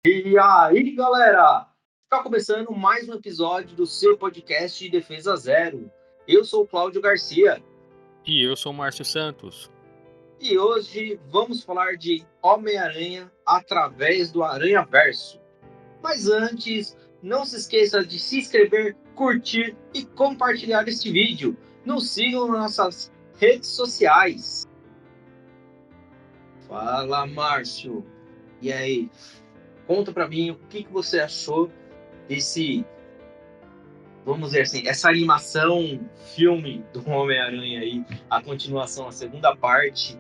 E aí, galera? Está começando mais um episódio do seu podcast de Defesa Zero. Eu sou o Cláudio Garcia E eu sou o Márcio Santos. e hoje vamos falar de Homem-Aranha através do Aranhaverso. Mas antes, não se esqueça de se inscrever, curtir e compartilhar este vídeo. Nos sigam nas nossas redes sociais. Fala, Márcio. E aí? Conta pra mim o que você achou desse, vamos dizer assim, essa animação, filme do Homem-Aranha aí, a continuação, a segunda parte,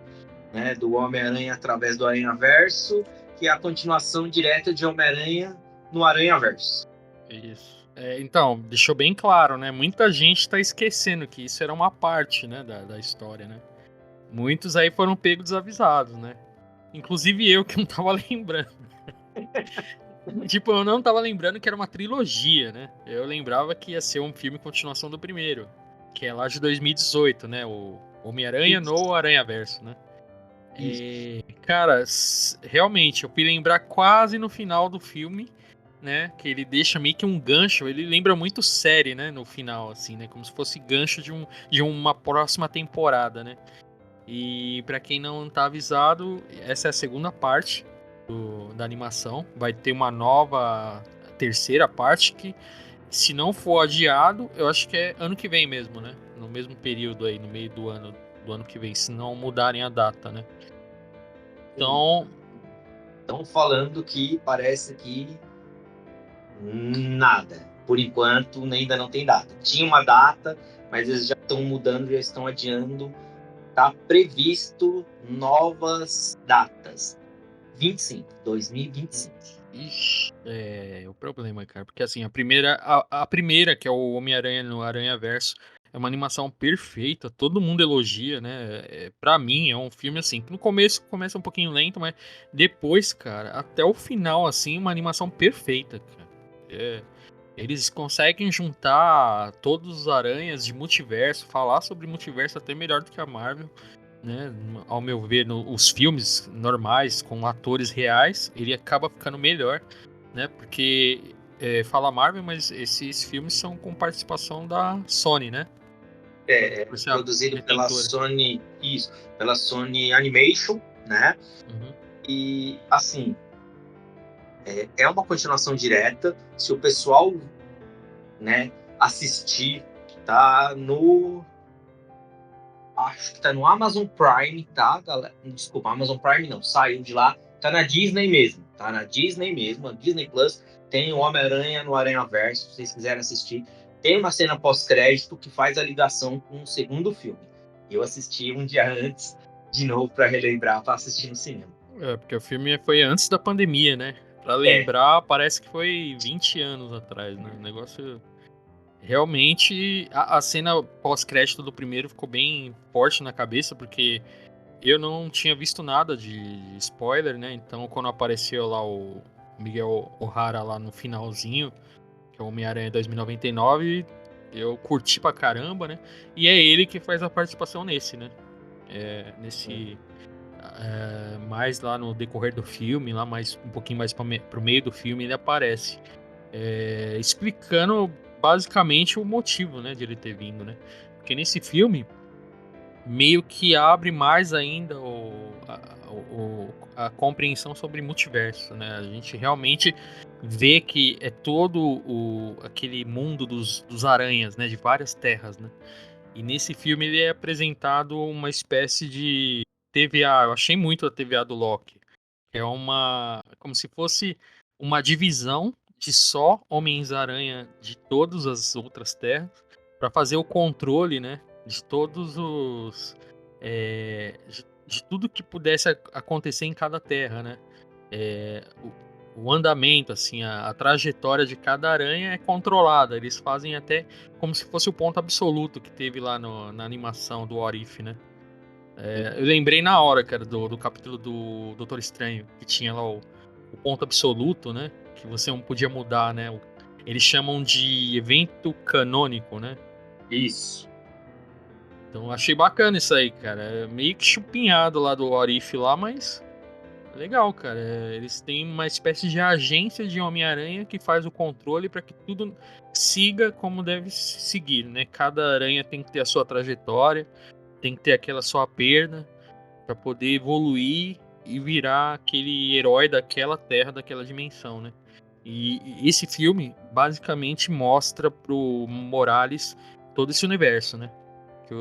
né, do Homem-Aranha através do Aranhaverso, que é a continuação direta de Homem-Aranha no Aranhaverso. Isso. Então, deixou bem claro, né? Muita gente tá esquecendo que isso era uma parte, né, da história, né? Muitos aí foram pegos desavisados, né? Inclusive eu, que não tava lembrando. Tipo, eu não tava lembrando que era uma trilogia, né? Eu lembrava que ia ser um filme continuação do primeiro, que é lá de 2018, né? O Homem-Aranha Isso, no Aranhaverso, né? isso. Cara, realmente, eu fui lembrar quase no final do filme, né? Que ele deixa meio que um gancho. Ele lembra muito série, né? No final, assim, né? Como se fosse gancho de uma próxima temporada, né? E pra quem não tá avisado, essa é a segunda parte da animação. Vai ter uma nova terceira parte que, se não for adiado, eu acho que é ano que vem mesmo, né? No mesmo período aí, no meio do ano que vem, se não mudarem a data, né? Então, Estão falando que parece que nada. Por enquanto, ainda não tem data. Tinha uma data, mas eles já estão mudando, já estão adiando. Está previsto novas datas. 2025. ixi, é o problema, cara. Porque assim, a primeira, que é o Homem-Aranha no Aranhaverso, é uma animação perfeita, todo mundo elogia, né? Pra mim, é um filme assim, que no começo começa um pouquinho lento, mas depois, cara, até o final, assim, uma animação perfeita, cara. Eles conseguem juntar todos os aranhas de multiverso, falar sobre multiverso até melhor do que a Marvel, né? Ao meu ver, os filmes normais com atores reais, ele acaba ficando melhor, né? Porque fala Marvel, mas esses filmes são com participação da Sony, né? Por ser a Produzido pela detentora. Sony, isso, pela Sony Animation, né? Uhum. E assim, é uma continuação direta. Se o pessoal, né, assistir, tá no, acho que tá no Amazon Prime, tá, galera? Desculpa, Amazon Prime não, saiu de lá, tá na Disney mesmo, tá na Disney mesmo, a Disney Plus tem o Homem-Aranha no Aranhaverso, se vocês quiserem assistir. Tem uma cena pós-crédito que faz a ligação com o segundo filme. Eu assisti um dia antes, de novo, para relembrar, para assistir no cinema. Porque o filme foi antes da pandemia, né? Pra É, lembrar, parece que foi 20 anos atrás, né? O negócio. Realmente, a cena pós-crédito do primeiro ficou bem forte na cabeça, porque eu não tinha visto nada de spoiler, né? Então, quando apareceu lá o Miguel O'Hara lá no finalzinho, que é o Homem-Aranha 2099, eu curti pra caramba, né? E é ele que faz a participação nesse, né? Nesse. Mais lá no decorrer do filme, lá mais um pouquinho mais pro meio do filme, ele aparece. Explicando basicamente o motivo, né, de ele ter vindo, né? Porque nesse filme meio que abre mais ainda a compreensão sobre multiverso, né? A gente realmente vê que é todo aquele mundo dos aranhas, né? De várias terras, né? E nesse filme ele é apresentado uma espécie de TVA. Eu achei muito a TVA do Loki. É como se fosse uma divisão de só Homens-Aranha de todas as outras terras para fazer o controle, né, de todos os de tudo que pudesse acontecer em cada terra, né? O andamento, assim, a trajetória de cada aranha é controlada. Eles fazem até como se fosse o ponto absoluto que teve lá na animação do What If, né? Eu lembrei na hora, cara, do capítulo do Doutor Estranho, que tinha lá o ponto absoluto, né? Que você não podia mudar, né? Eles chamam de evento canônico, né? isso. Então achei bacana isso aí, cara. É meio que chupinhado lá do Orif lá, mas Legal, cara. Eles têm uma espécie de agência de Homem-Aranha que faz o controle para que tudo siga como deve seguir, né? Cada aranha tem que ter a sua trajetória, tem que ter aquela sua perda para poder evoluir e virar aquele herói daquela terra, daquela dimensão, né? E esse filme basicamente mostra pro Morales todo esse universo, né? Que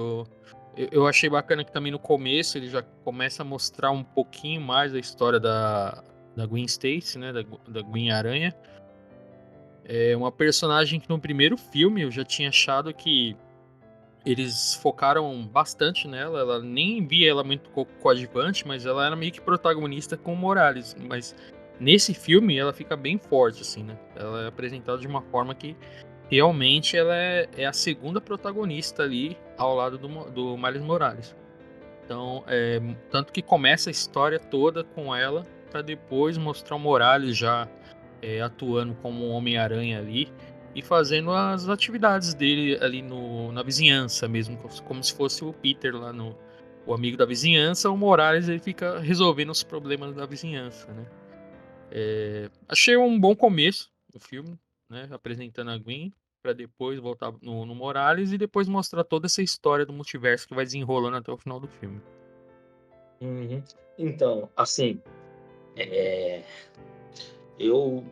eu achei bacana que também no começo ele já começa a mostrar um pouquinho mais a história da Gwen Stacy, né? Da Gwen Aranha. É uma personagem que no primeiro filme eu já tinha achado que eles focaram bastante nela. Ela nem via ela muito coadjuvante, mas ela era meio que protagonista com o Morales. Mas nesse filme ela fica bem forte, assim, né? Ela é apresentada de uma forma que realmente ela é a segunda protagonista ali ao lado do Miles Morales. Então, tanto que começa a história toda com ela para depois mostrar o Morales já atuando como um Homem-Aranha ali e fazendo as atividades dele ali na vizinhança mesmo, como se fosse o Peter lá o amigo da vizinhança. O Morales ele fica resolvendo os problemas da vizinhança, né? Achei um bom começo do filme, né? Apresentando a Gwen para depois voltar no Morales e depois mostrar toda essa história do multiverso que vai desenrolando até o final do filme. Uhum. Então, assim, eu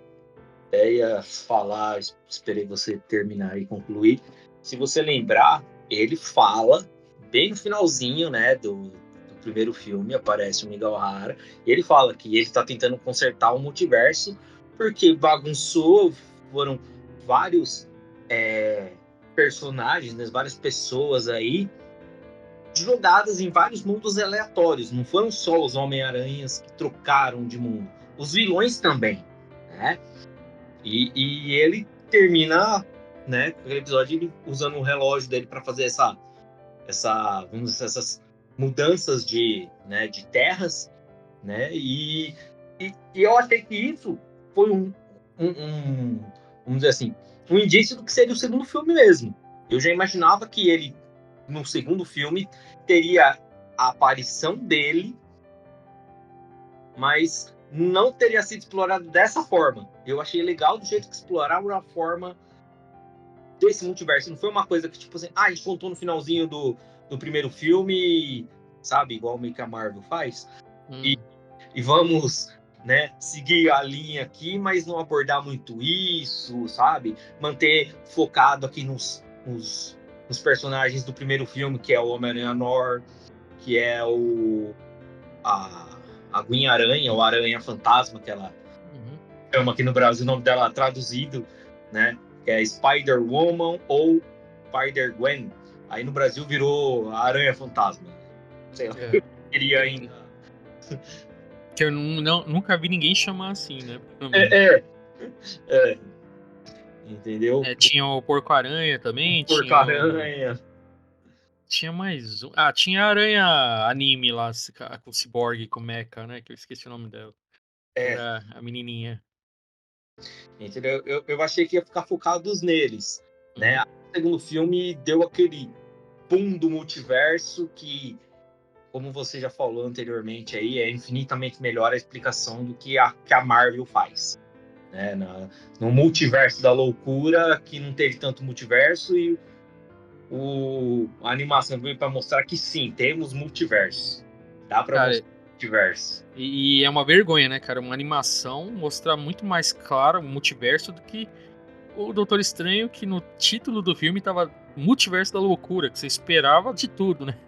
ia falar, esperei você terminar e concluir. Se você lembrar, ele fala bem no finalzinho, né, do primeiro filme, aparece o Miguel O'Hara, e ele fala que ele está tentando consertar o multiverso porque bagunçou, foram vários personagens, né, várias pessoas aí jogadas em vários mundos aleatórios. Não foram só os Homem-Aranhas que trocaram de mundo, os vilões também, né? E ele termina, né, com aquele episódio ele usando o relógio dele para fazer vamos dizer, essas mudanças de terras, né? E eu achei que isso foi vamos dizer assim, um indício do que seria o segundo filme mesmo. Eu já imaginava que ele, no segundo filme, teria a aparição dele, mas não teria sido explorado dessa forma. Eu achei legal do jeito que exploraram a forma desse multiverso. Não foi uma coisa que, tipo assim, a gente contou no finalzinho do primeiro filme, sabe? Igual meio que a Marvel faz. E, e vamos, né, seguir a linha aqui, mas não abordar muito isso, sabe? Manter focado aqui nos personagens do primeiro filme, que é o Homem-Aranha Nor, que é a Gwen Aranha, ou Aranha Fantasma, que ela chama aqui no Brasil, o nome dela traduzido, né? Que é Spider-Woman ou Spider-Gwen. Aí no Brasil virou a Aranha Fantasma. Sei lá, eu queria ainda. Que eu nunca vi ninguém chamar assim, né? É, é, entendeu? Tinha o Porco-Aranha também, Porco-Aranha. tinha mais um. Ah, tinha a aranha anime lá, com o Cyborg, com o Mecha, né? Que eu esqueci o nome dela. Que É, era a menininha. entendeu? Eu achei que ia ficar focados neles, né? Uhum. O segundo filme deu aquele boom do multiverso que, como você já falou anteriormente aí, é infinitamente melhor a explicação do que a Marvel faz. Né? No multiverso da loucura, que não teve tanto multiverso, e a animação veio para mostrar que sim, temos multiverso. Dá para Cara, mostrar multiverso. e é uma vergonha, né, cara? Uma animação mostrar muito mais claro o multiverso do que o Doutor Estranho, que no título do filme tava Multiverso da Loucura, que você esperava de tudo, né?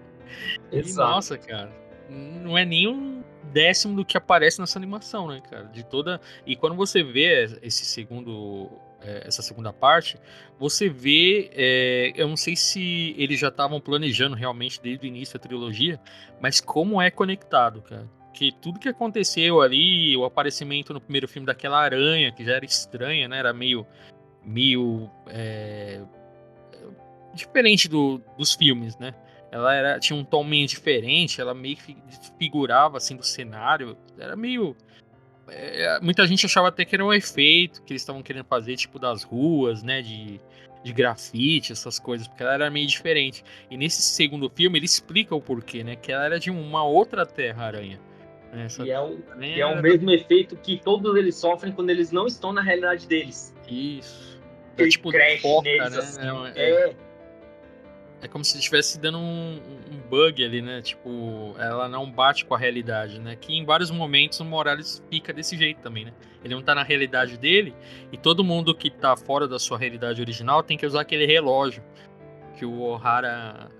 E Exato. nossa, cara, não é nem um décimo do que aparece nessa animação, né, cara? De toda. E quando você vê essa segunda parte, você vê. Eu não sei se eles já estavam planejando realmente desde o início da trilogia, mas como é conectado, cara. Que tudo que aconteceu ali, o aparecimento no primeiro filme daquela aranha, que já era estranha, né? Era meio diferente dos filmes, né? Tinha um tom meio diferente, ela meio que figurava assim do cenário, era meio muita gente achava até que era um efeito que eles estavam querendo fazer, tipo das ruas, né, de grafite, essas coisas, porque ela era meio diferente. E nesse segundo filme ele explica o porquê, né, que ela era de uma outra Terra-aranha. Essa Que é o, que aranha é o era da... mesmo efeito que todos eles sofrem quando eles não estão na realidade deles. Isso. Da Aquele tipo crash foca, neles né? assim. É, É como se estivesse dando um bug ali, né? Tipo, ela não bate com a realidade, né? Que em vários momentos o Morales fica desse jeito também, né? Ele não tá na realidade dele e todo mundo que tá fora da sua realidade original tem que usar aquele relógio que o O'Hara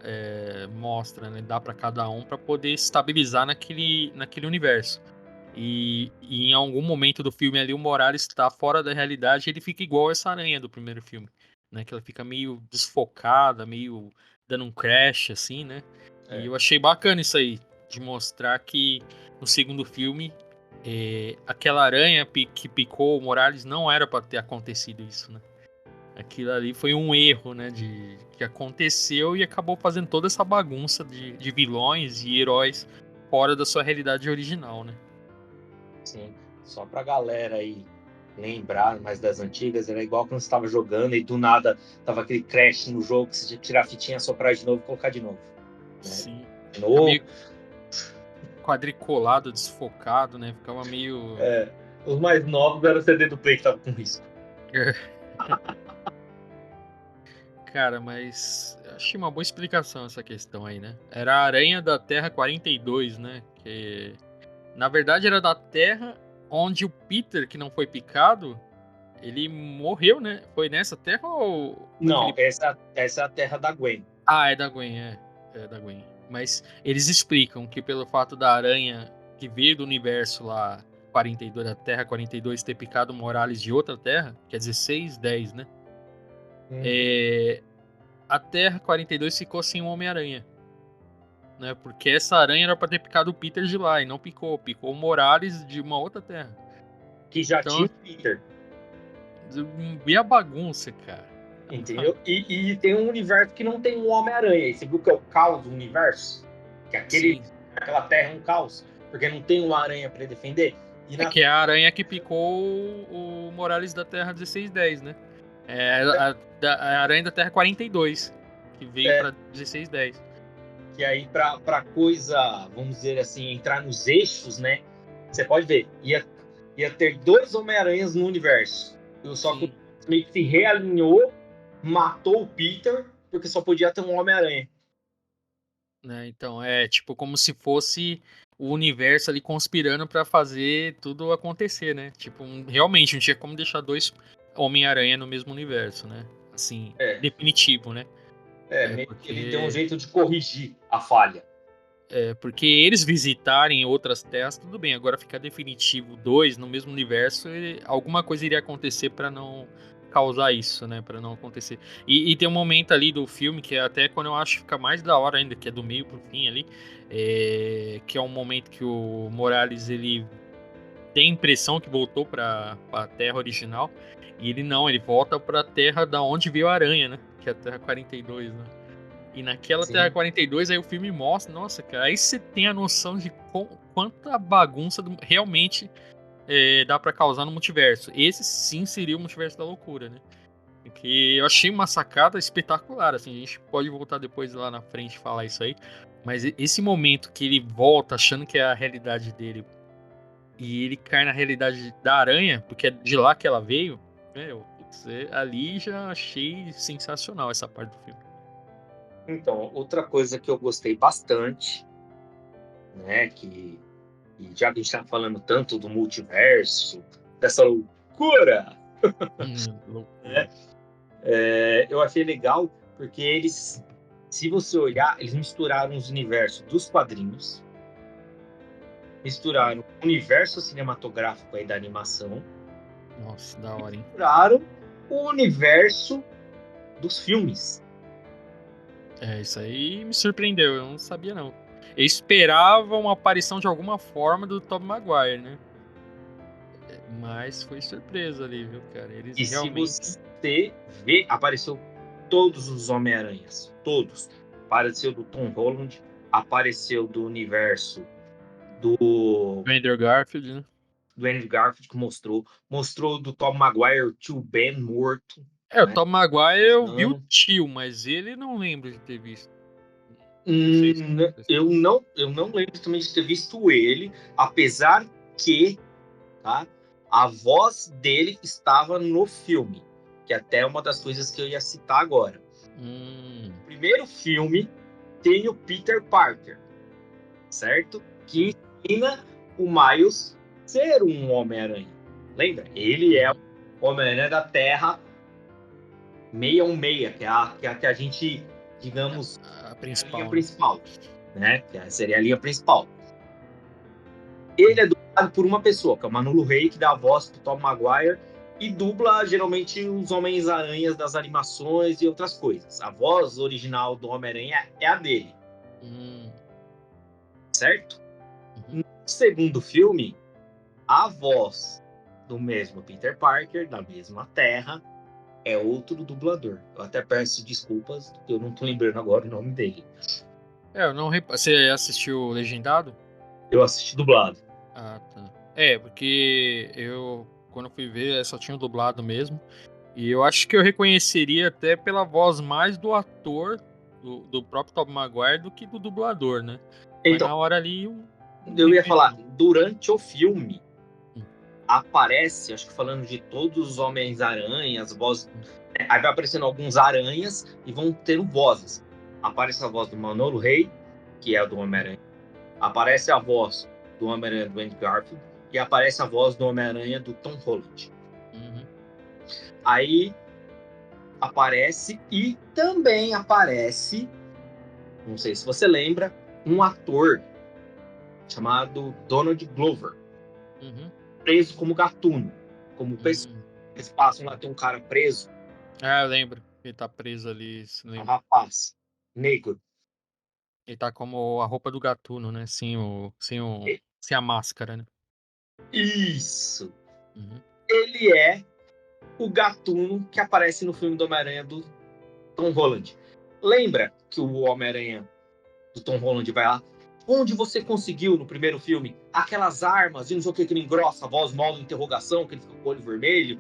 mostra, né? Dá pra cada um pra poder estabilizar naquele universo. E em algum momento do filme ali o Morales tá fora da realidade e ele fica igual essa aranha do primeiro filme, né? Que ela fica meio desfocada, meio dando um crash, assim, né? E é. eu achei bacana isso aí, de mostrar que no segundo filme aquela aranha que picou o Morales não era pra ter acontecido isso, né? Aquilo ali foi um erro, né? Que aconteceu e acabou fazendo toda essa bagunça de vilões e heróis fora da sua realidade original, né? Sim, só pra galera aí lembrar mais das antigas, era igual quando você estava jogando e do nada tava aquele crash no jogo que você tinha que tirar a fitinha, soprar de novo e colocar de novo. Né? Sim. Fica No, meio quadriculado, desfocado, né? Ficava meio. os mais novos era o CD do Play que tava com risco. Cara, mas achei uma boa explicação essa questão aí, né? Era a aranha da Terra 42, né? Que na verdade era da Terra onde o Peter, que não foi picado, ele morreu, né? Foi nessa Terra ou Não, aquele. essa é a terra da Gwen. Ah, é da Gwen, é da Gwen. Mas eles explicam que pelo fato da aranha que veio do universo lá 42, da Terra 42, ter picado o Morales de outra Terra, que é 16, 10, né? Uhum. É, a Terra 42 ficou sem o Homem-Aranha, né? Porque essa aranha era pra ter picado o Peter de lá e não picou, picou o Morales de uma outra Terra. Que já tinha Então, o Peter, vi a bagunça, cara. entendeu? E tem um universo que não tem um Homem-Aranha. E você viu que é o caos do universo? Que Sim. aquela terra é um caos, porque não tem uma aranha para defender. E É na que é a aranha que picou o Morales da Terra 1610, né? É a aranha da Terra 42, que veio é, pra 1610. que aí para coisa, vamos dizer assim, entrar nos eixos, né? Você pode ver, ia ter dois Homem-Aranhas no universo. Só que o Sim. meio que se realinhou, matou o Peter, porque só podia ter um Homem-Aranha. Né? Então, é tipo como se fosse o universo ali conspirando pra fazer tudo acontecer, né? Tipo, realmente não tinha como deixar dois Homem-Aranha no mesmo universo, né? Assim, É, definitivo, né? É meio que ele deu um porque jeito de corrigir a falha. porque eles visitarem outras terras, tudo bem. Agora ficar definitivo dois no mesmo universo, alguma coisa iria acontecer pra não causar isso, né? Pra não acontecer. E tem um momento ali do filme que é até quando eu acho que fica mais da hora ainda, que é do meio pro fim ali, que é um momento que o Morales ele tem a impressão que voltou pra Terra original e ele não, ele volta pra Terra da onde veio a aranha, né? Que é a Terra 42, né? E naquela Terra Sim. 42, aí o filme mostra, nossa, cara, aí você tem a noção de quanta bagunça realmente dá pra causar no multiverso. Esse sim seria o multiverso da loucura, né? Porque eu achei uma sacada espetacular, assim, a gente pode voltar depois lá na frente e falar isso aí, mas esse momento que ele volta achando que é a realidade dele e ele cai na realidade da aranha, porque é de lá que ela veio, ali já achei sensacional essa parte do filme. Então, outra coisa que eu gostei bastante, né, e já que a gente está falando tanto do multiverso, dessa loucura, Loucura. né, eu achei legal porque eles, se você olhar, eles misturaram os universos dos quadrinhos, misturaram o universo cinematográfico aí da animação, Nossa, da hora, hein? misturaram o universo dos filmes. Isso aí me surpreendeu, eu não sabia não. Eu esperava uma aparição de alguma forma do Tobey Maguire, né? Mas foi surpresa ali, viu, cara? Eles E se realmente. você vê, apareceu todos os Homem-Aranhas, todos. Apareceu do Tom Holland, apareceu do universo do, O Andrew Garfield, né? do Andrew Garfield, que mostrou do Tom Maguire, o tio Ben morto, O né? Tobey Maguire eu vi o Usando. tio, mas ele não lembro de ter visto. Eu não lembro também de ter visto ele, apesar que, tá, a voz dele estava no filme, que até é uma das coisas que eu ia citar agora. No primeiro filme tem o Peter Parker, certo? Que ensina o Miles a ser um Homem-Aranha. Lembra? Ele é o Homem-Aranha da Terra 616, que é a que a gente, digamos, A a linha principal. principal, né? Que seria a linha principal. Ele é dublado por uma pessoa, que é o Manolo Rey, que dá a voz pro Tom Maguire e dubla geralmente os Homens-Aranhas das animações e outras coisas. A voz original do Homem-Aranha é a dele. Certo? No segundo filme, a voz do mesmo Peter Parker, da mesma Terra, é outro dublador. Eu até peço desculpas, eu não tô lembrando agora o nome dele. Eu não Você assistiu legendado? Eu assisti dublado. Ah, tá. Porque eu, quando fui ver, só tinha o dublado mesmo. E eu acho que eu reconheceria até pela voz mais do ator, do próprio Tobey Maguire, do que do dublador, né? Mas Então, na hora ali... eu ia falar, durante o filme, aparece, acho que falando de todos os Homens-Aranhas, vozes... Aí vai aparecendo alguns aranhas e vão tendo vozes. Aparece a voz do Manolo Rey, que é a do Homem-Aranha. Aparece a voz do Homem-Aranha do Andrew Garfield. E aparece a voz do Homem-Aranha do Tom Holland. Aí aparece e também aparece, não sei se você lembra, um ator chamado Donald Glover, preso como gatuno, como pessoa. Eles passam lá, tem um cara preso. Ah, eu lembro. Ele tá preso ali, um rapaz negro. Ele tá como a roupa do gatuno, né? Sem a máscara, né? Isso. Ele é o gatuno que aparece no filme do Homem-Aranha do Tom Holland. Lembra que o Homem-Aranha do Tom Holland vai lá? Onde você conseguiu no primeiro filme aquelas armas e não sei o que ele engrossa a voz, modo de interrogação, que ele fica com o olho vermelho,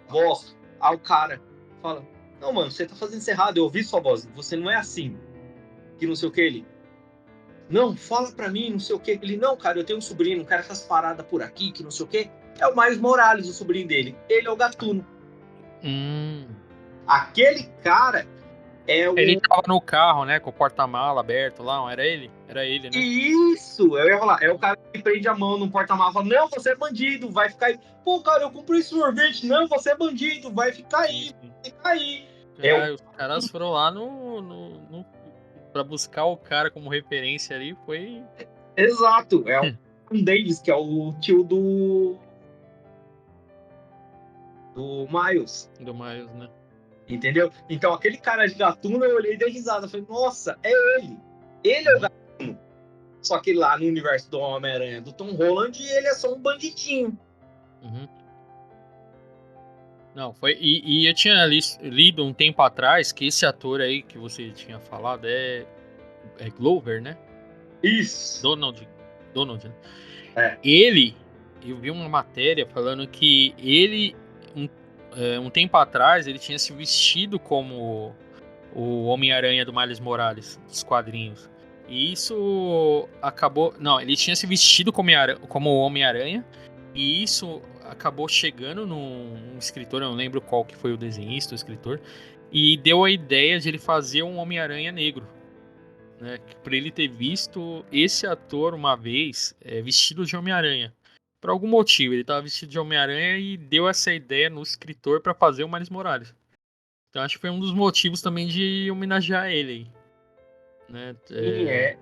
voz. Aí o cara fala: não, mano, você tá fazendo isso errado, eu ouvi sua voz, você não é assim. Que não sei o que ele. Não, fala pra mim, não sei o que. Ele, não, cara, eu tenho um sobrinho, um cara faz parada por aqui, que não sei o que. É o Miles Morales, o sobrinho dele. Ele é o gatuno. Aquele cara é o... Ele tava no carro, né? Com o porta-mala aberto lá, não era ele? Era ele, né? Isso, eu ia falar. É o cara que prende a mão no porta-mala e fala: não, você é bandido, vai ficar aí. Pô, cara, eu comprei esse sorvete. Não, você é bandido, vai ficar aí, vai ficar aí. Os caras foram lá pra buscar o cara como referência ali, foi... Exato, é o Davis, que é o tio do Miles. Do Miles, né? Entendeu? Então, aquele cara de gatuno, eu olhei e dei risada. Falei, nossa, é ele. Ele é o gatuno. Só que lá no universo do Homem-Aranha, do Tom Holland, ele é só um bandidinho. Não, foi... E eu tinha lido um tempo atrás que esse ator aí que você tinha falado é Glover, né? Isso. Donald, né? Ele... Eu vi uma matéria falando que ele... um tempo atrás, ele tinha se vestido como o Homem-Aranha do Miles Morales, dos quadrinhos. E isso acabou... Não, ele tinha se vestido como o Homem-Aranha, e isso acabou chegando num escritor, eu não lembro qual que foi o desenhista, o escritor, e deu a ideia de ele fazer um Homem-Aranha negro. Né? Por ele ter visto esse ator uma vez vestido de Homem-Aranha. Por algum motivo, ele estava vestido de Homem-Aranha e deu essa ideia no escritor para fazer o Miles Morales. Então acho que foi um dos motivos também de homenagear ele. Né? É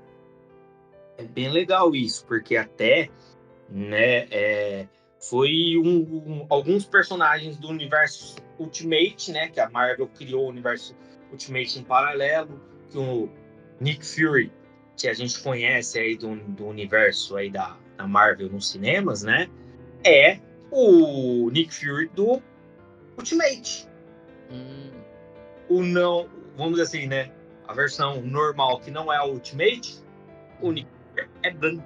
bem legal isso, porque até, né, foi alguns personagens do universo Ultimate, né, que a Marvel criou o universo Ultimate em paralelo, que o Nick Fury, que a gente conhece aí do universo aí da Marvel nos cinemas, né, é o Nick Fury do Ultimate. O não, vamos dizer assim, né, a versão normal, que não é a Ultimate, o Nick Fury é branco.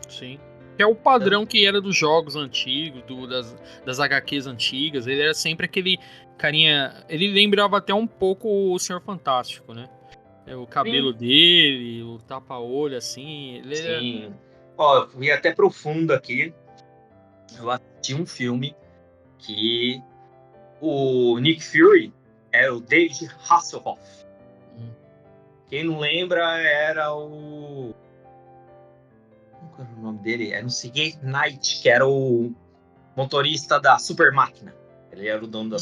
Sim. Que é o padrão que era dos jogos antigos, das HQs antigas. Ele era sempre aquele carinha... Ele lembrava até um pouco o Senhor Fantástico, né? O cabelo dele, o tapa-olho, assim. Ele Sim. Ó, eu fui até profundo aqui. Eu assisti um filme que o Nick Fury é o David Hasselhoff. Quem não lembra era o... Qual era o nome dele? Era o Sigourney Knight, que era o motorista da Super Máquina. Ele era o dono da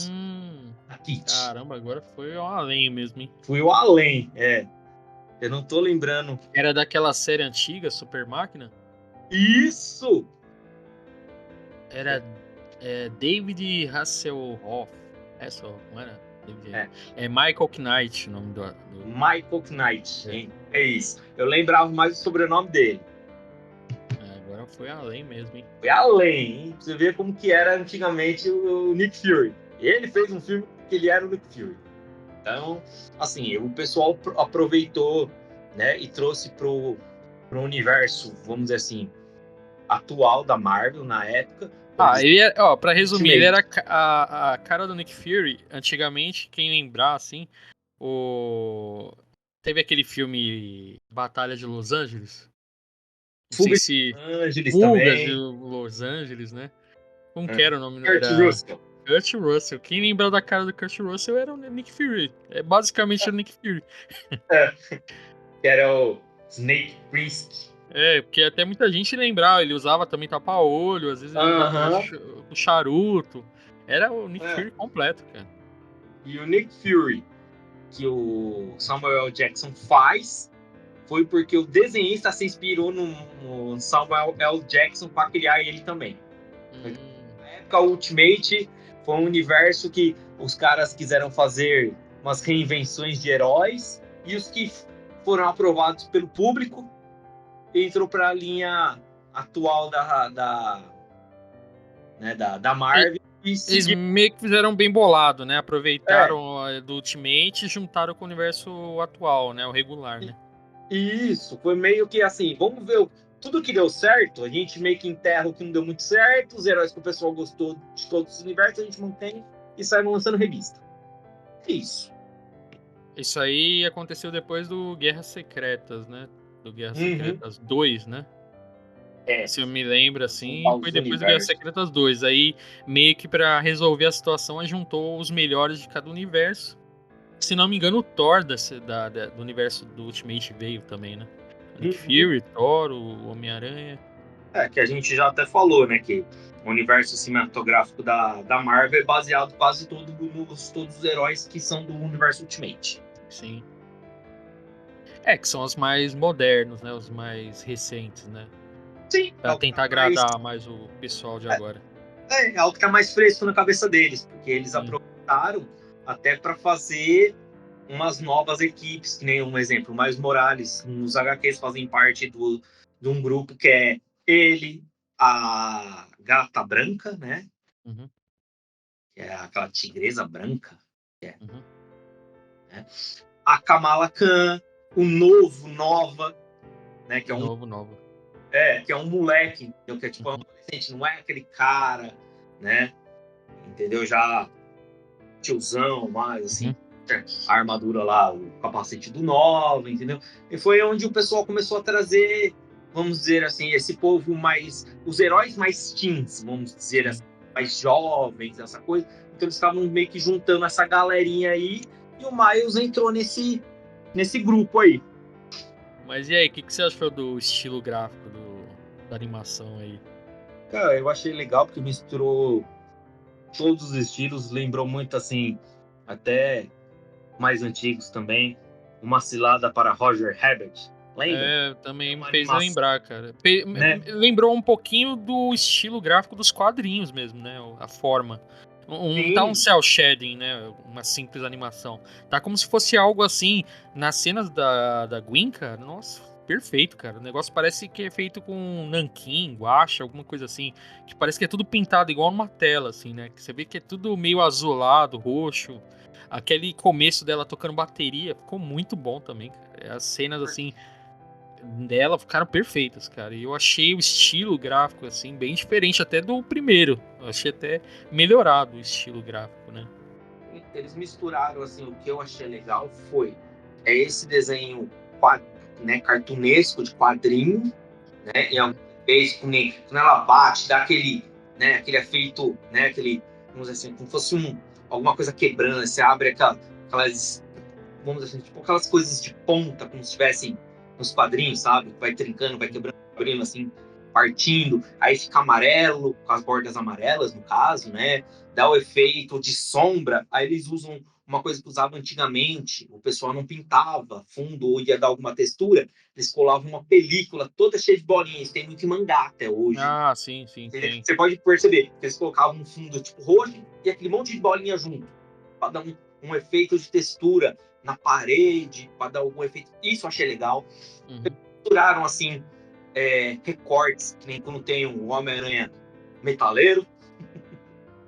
Kit. Caramba, agora foi ao além mesmo, hein? Fui o além, é. Eu não tô lembrando. Era daquela série antiga, Super Máquina? Isso! Era David Hasselhoff. Não era? É Michael Knight o nome do... Michael Knight, é isso. Eu lembrava mais o sobrenome dele. Agora foi além mesmo, hein? Foi além, hein? Pra você ver como que era antigamente o Nick Fury. Ele fez um filme que ele era o Nick Fury. Então, assim, o pessoal aproveitou, né, e trouxe pro universo, vamos dizer assim, atual da Marvel na época. Ele pra resumir, ele era a cara do Nick Fury. Antigamente, quem lembrar, assim, teve aquele filme Batalha de Los Angeles. Não sei se... Fugas de Los Angeles, né? Como que era o nome? Kurt Russell. Quem lembra da cara do Kurt Russell era o Nick Fury. É basicamente o Nick Fury. Que era o Snake Priest. Porque até muita gente lembrava. Ele usava também tapa-olho, às vezes ele usava o charuto. Era o Nick Fury completo, cara. E o Nick Fury que o Samuel Jackson faz foi porque o desenhista se inspirou no Samuel L. Jackson para criar ele também. Na época, o Ultimate foi um universo que os caras quiseram fazer umas reinvenções de heróis e os que foram aprovados pelo público entrou para a linha atual da Marvel. Eles meio que fizeram bem bolado, né? Aproveitaram do Ultimate e juntaram com o universo atual, né? O regular, né? Isso, foi meio que assim, vamos ver tudo que deu certo, a gente meio que enterra o que não deu muito certo, os heróis que o pessoal gostou de todos os universos, a gente mantém e sai lançando revista. Isso. Isso aí aconteceu depois do Guerras Secretas, né? Do Guerras Secretas 2, né? Se eu me lembro, assim, foi depois do Guerras Secretas 2. Aí, meio que pra resolver a situação, juntou os melhores de cada universo. Se não me engano, o Thor do universo do Ultimate veio também, né? Nick Fury, Thor, o Homem-Aranha. Que a gente já até falou, né? Que o universo cinematográfico da Marvel é baseado quase todo todos os heróis que são do universo Ultimate. Sim. Que são os mais modernos, né? Os mais recentes, né? Sim. Pra tentar agradar mais o pessoal de agora. É algo que tá mais fresco na cabeça deles, porque eles aproveitaram até para fazer umas novas equipes, que nem um exemplo, o Miles Morales, nos HQs fazem parte de um grupo que é ele, a Gata Branca, né? Que é aquela tigresa branca. Né? A Kamala Khan, o Nova, né? Que é Novo. Que é um moleque, que é tipo um adolescente, não é aquele cara, né? Entendeu? Já tiozão, mais assim. A armadura lá, o capacete do Nova, entendeu? E foi onde o pessoal começou a trazer, vamos dizer assim, esse povo mais... Os heróis mais teens, vamos dizer assim, mais jovens, essa coisa. Então eles estavam meio que juntando essa galerinha aí e o Miles entrou nesse grupo aí. Mas e aí, o que você achou do estilo gráfico da animação aí? Cara, eu achei legal porque misturou todos os estilos, lembrou muito assim, até mais antigos também, Uma Cilada para Roger Rabbit. Lembra? Também me fez lembrar, cara. Né? Lembrou um pouquinho do estilo gráfico dos quadrinhos mesmo, né? A forma. Não tá um cel shading, né? Uma simples animação. Tá como se fosse algo assim, nas cenas da Gwen, cara. Nossa, perfeito, cara. O negócio parece que é feito com nanquim, guache, alguma coisa assim. Que parece que é tudo pintado igual numa tela, assim, né? Que você vê que é tudo meio azulado, roxo. Aquele começo dela tocando bateria ficou muito bom também, cara. As cenas, assim, dela ficaram perfeitas, cara. E eu achei o estilo gráfico, assim, bem diferente até do primeiro. Eu achei até melhorado o estilo gráfico, né? Eles misturaram, assim, o que eu achei legal foi é esse desenho né, cartunesco de quadrinho, né? E é um beijo quando ela bate, dá aquele, né, aquele efeito, né, aquele, vamos dizer assim, como fosse alguma coisa quebrando, você abre aquelas, vamos dizer assim, tipo aquelas coisas de ponta, como se estivessem nos quadrinhos, sabe? Vai trincando, vai quebrando, abrindo assim, partindo, aí fica amarelo, com as bordas amarelas, no caso, né? Dá o efeito de sombra, aí eles usam uma coisa que usava antigamente, o pessoal não pintava fundo ou ia dar alguma textura, eles colavam uma película toda cheia de bolinhas, tem muito em mangá até hoje. Ah, sim, tem. Você pode perceber que eles colocavam um fundo tipo roxo e aquele monte de bolinha junto, para dar um efeito de textura na parede, para dar algum efeito. Isso eu achei legal. Uhum. Misturaram assim recortes, que nem quando tem o Homem-Aranha metaleiro.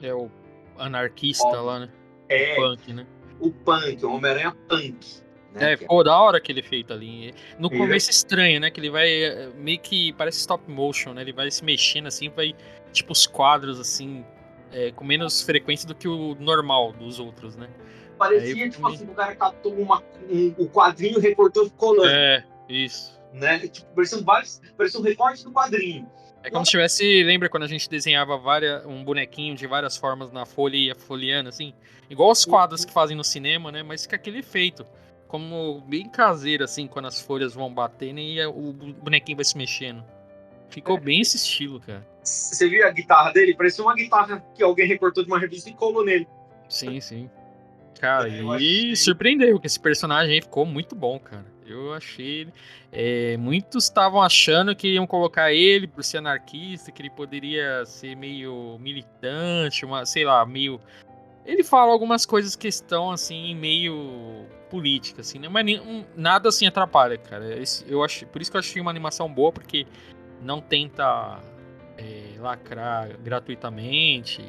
É o anarquista Ó, lá, né? O é punk, né? o punk, o Homem-Aranha punk, né? É, Que é, pô, da hora aquele feito ali. No ele começo estranho, né? Que ele vai meio que parece stop motion, né? Ele vai se mexendo assim, vai tipo os quadros assim, com menos frequência do que o normal dos outros, né? Aí o parecia tipo filme. assim, o cara catou o quadrinho, recortou e ficou colando, É, isso. né? Tipo, parecia um recorte do quadrinho. É Não, como se tivesse. Lembra quando a gente desenhava um bonequinho de várias formas na folha e ia folheando, assim? Igual os quadros que fazem no cinema, né? Mas com aquele efeito. Como bem caseiro, assim, quando as folhas vão batendo e o bonequinho vai se mexendo. Ficou bem esse estilo, cara. você viu a guitarra dele? Parecia uma guitarra que alguém recortou de uma revista e colou nele. Sim, sim. Cara, Eu e achei. surpreendeu que esse personagem aí ficou muito bom, cara. Eu achei ele. Muitos estavam achando que iam colocar ele por ser anarquista, que ele poderia ser meio militante, sei lá, meio. Ele fala algumas coisas que estão assim, meio política, assim, né? Mas nada assim atrapalha, cara. Eu acho, por isso que eu achei uma animação boa, porque não tenta lacrar gratuitamente.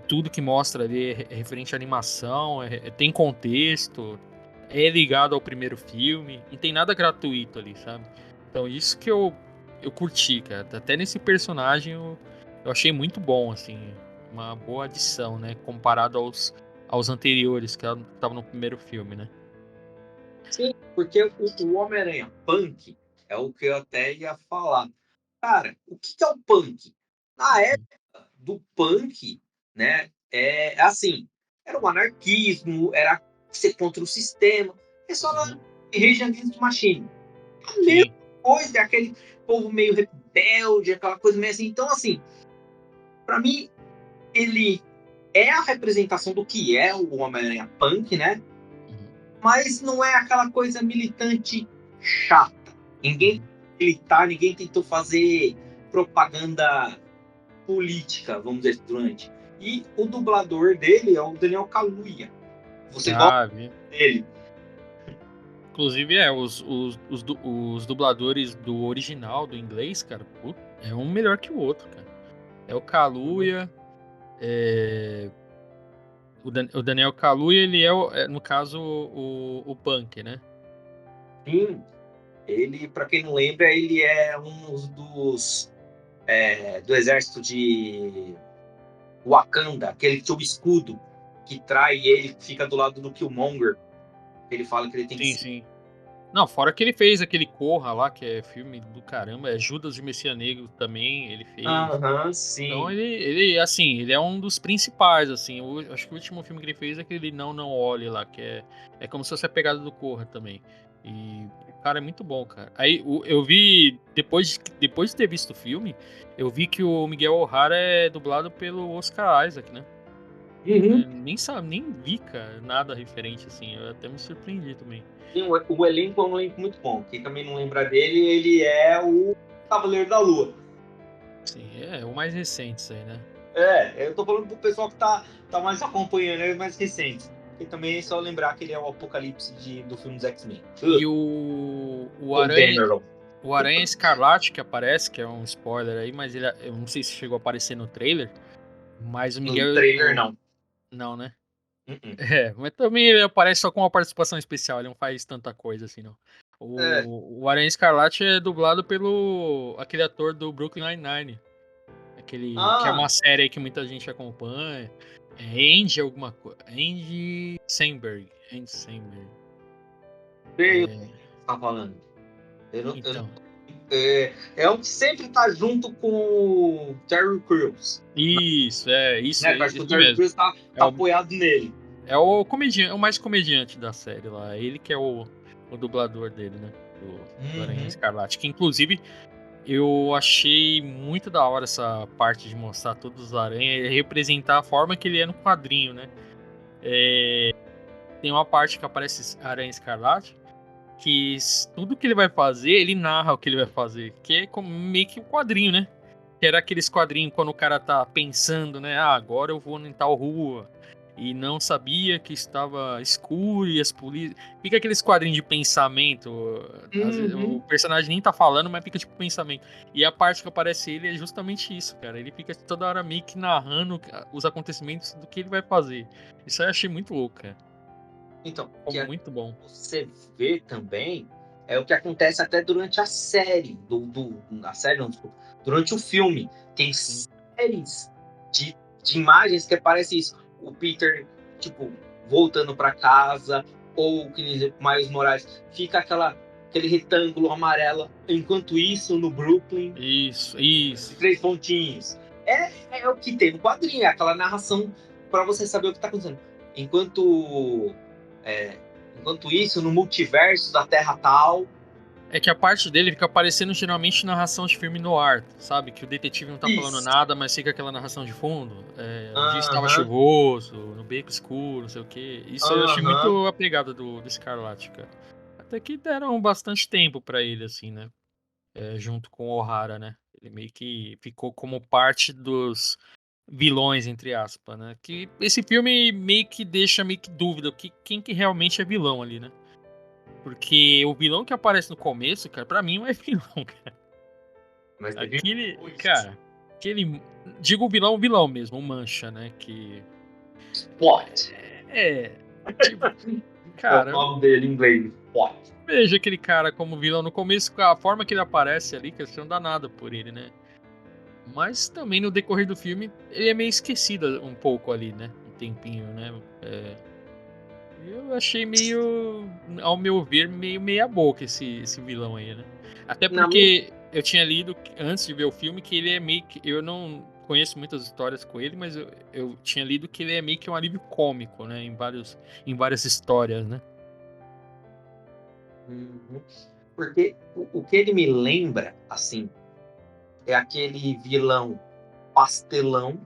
Tudo que mostra ali é referente à animação, tem contexto, é ligado ao primeiro filme, não tem nada gratuito ali, sabe? Então isso que eu curti, cara. Até nesse personagem eu achei muito bom, assim, uma boa adição, né? Comparado aos anteriores que estavam no primeiro filme, né? Sim, porque o Homem-Aranha punk é o que eu até ia falar. Cara, o que é o punk? Na Uhum. época do punk, né, assim, era o anarquismo, era ser contra o sistema, é só na Uhum. Rage Against the Machine. A mesma Sim. coisa, é aquele povo meio rebelde, aquela coisa meio assim. Então, assim, para mim, ele é a representação do que é o Homem-Aranha punk, né? Uhum. Mas não é aquela coisa militante chata. Ninguém Uhum. militar, ninguém tentou fazer propaganda política, vamos dizer, durante. E o dublador dele é o Daniel Kaluuya. Você gosta Ah, vi. dele? Inclusive, os dubladores do original, do inglês, cara, pô, é um melhor que o outro, cara. É o Kaluuya, é, o Daniel Kaluuya, ele no caso, o Punk, né? Sim. Ele, para quem não lembra, ele é um dos do exército de Wakanda, aquele que tinha o escudo que trai ele, que fica do lado do Killmonger. Ele fala que ele tem que Sim, ser. sim. Não, fora que ele fez aquele Corra lá, que é filme do caramba, é Judas de Messias Negro também, ele fez. Aham, Então sim. assim, ele é um dos principais, assim. Acho que o último filme que ele fez é aquele Não Não Olhe lá, que é como se fosse a pegada do Corra também. E o cara é muito bom, cara. Aí eu vi, depois de ter visto o filme, eu vi que o Miguel O'Hara é dublado pelo Oscar Isaac, né? Uhum. Nem vi, cara, nada referente, assim. Eu até me surpreendi também. Sim, o elenco é um elenco muito bom. Quem também não lembra dele, ele é o Cavaleiro da Lua. Sim, é o mais recente isso aí, né? Eu tô falando pro pessoal que tá mais acompanhando ele mais recente. E também é só lembrar que ele é o Apocalipse do filme dos X-Men. E o Paul Aranha, Dameron. o Aranha Escarlate que aparece, que é um spoiler aí, mas eu não sei se chegou a aparecer no trailer, mas o No Miguel, trailer, não. não, né? Uh-uh. Mas também ele aparece só com uma participação especial, ele não faz tanta coisa assim, não. É. O Aranha Escarlate é dublado pelo aquele ator do Brooklyn Nine-Nine, aquele que é Ah, uma série aí que muita gente acompanha. É Andy alguma coisa, Andy Samberg. sei o que você tá falando. Então, É o que sempre tá junto com o Terry Crews, isso, né? Parece que o isso Terry mesmo. Crews tá É o, apoiado nele. é o comediante, o mais comediante da série lá. Ele que é o dublador dele, né? Do Aranha Uhum. Escarlate. Que inclusive eu achei muito da hora essa parte de mostrar todos os aranhas e representar a forma que ele é no quadrinho, né? Tem uma parte que aparece Aranha Escarlate que tudo que ele vai fazer, ele narra o que ele vai fazer. Que é como meio que um quadrinho, né? Que era aqueles quadrinhos quando o cara tá pensando, né? Ah, agora eu vou em tal rua. E não sabia que estava escuro e as polícias. Fica aqueles quadrinhos de pensamento. Às vezes, o Uhum. personagem nem tá falando, mas fica tipo pensamento. E a parte que aparece ele é justamente isso, cara. Ele fica toda hora meio que narrando os acontecimentos do que ele vai fazer. Isso aí eu achei muito louco, cara. Então, Ficou muito bom. você vê também é o que acontece até durante a série, a série não, desculpa, durante o filme. Tem Sim. séries de imagens que aparece isso. O Peter, tipo, voltando para casa, ou que nem o Miles Morales, fica aquele retângulo amarelo. Enquanto isso, no Brooklyn, Isso, de isso. 3 pontinhos. É o que tem no quadrinho, é aquela narração para você saber o que está acontecendo. Enquanto, é, enquanto isso, no multiverso da Terra tal. É que a parte dele fica aparecendo geralmente narração de filme no ar, sabe? Que o detetive não tá falando Isso. nada, mas fica aquela narração de fundo. Um dia estava Aham. chuvoso, no beco escuro, não sei o quê. Isso eu achei Aham. muito a pegada do Escarlate, cara. Até que deram bastante tempo pra ele, assim, né? Junto com o O'Hara, né? Ele meio que ficou como parte dos vilões, entre aspas, né? Que esse filme meio que deixa meio que dúvida quem que realmente é vilão ali, né? Porque o vilão que aparece no começo, cara, pra mim não é vilão, cara. Mas teve Aquele, dois. cara, aquele. Digo vilão mesmo, o Mancha, né? Que. Spot. É. Tipo, É o cara, nome dele em inglês. Spot. veja aquele cara como vilão no começo, a forma que ele aparece ali, que você não dá nada por ele, né? Mas também no decorrer do filme, ele é meio esquecido um pouco ali, né? Um tempinho, né? Eu achei meio, ao meu ver, meio meia boca esse vilão aí, né? Até Na minha... porque eu tinha lido antes de ver o filme que ele é meio que. Eu não conheço muitas histórias com ele, mas eu tinha lido que ele é meio que um alívio cômico, né? Em várias histórias, né? Uhum. Porque o que ele me lembra, assim, é aquele vilão pastelão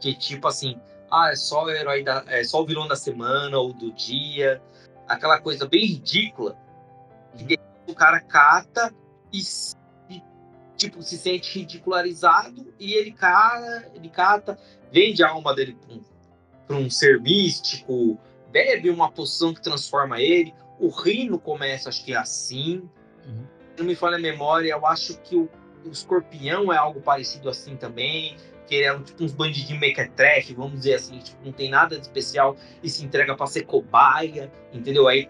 que tipo assim, é só o herói é só o vilão da semana ou do dia, aquela coisa bem ridícula Uhum. que o cara cata e tipo se sente ridicularizado e ele cata, vende a alma dele para um ser místico, bebe uma poção que transforma ele. O Rino começa, acho que é assim. Uhum. Se não me falha a memória, eu acho que o Escorpião é algo parecido assim também, que ele é tipo uns bandidinhos mequetrefe, vamos dizer assim, tipo, não tem nada de especial e se entrega para ser cobaia, entendeu? Aí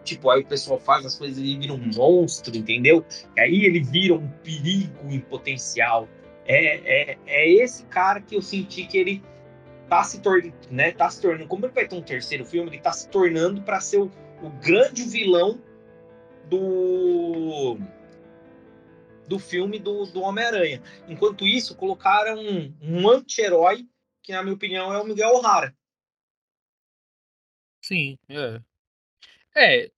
tipo, aí o pessoal faz as coisas e ele vira um monstro, entendeu? E aí ele vira um perigo em potencial. É esse cara que eu senti que ele tá se tornando, né? Tá se tornando, como ele vai ter um terceiro filme, ele tá se tornando para ser o grande vilão do do filme do Homem-Aranha. Enquanto isso, colocaram um anti-herói, que na minha opinião é o Miguel O'Hara. Sim, é. É,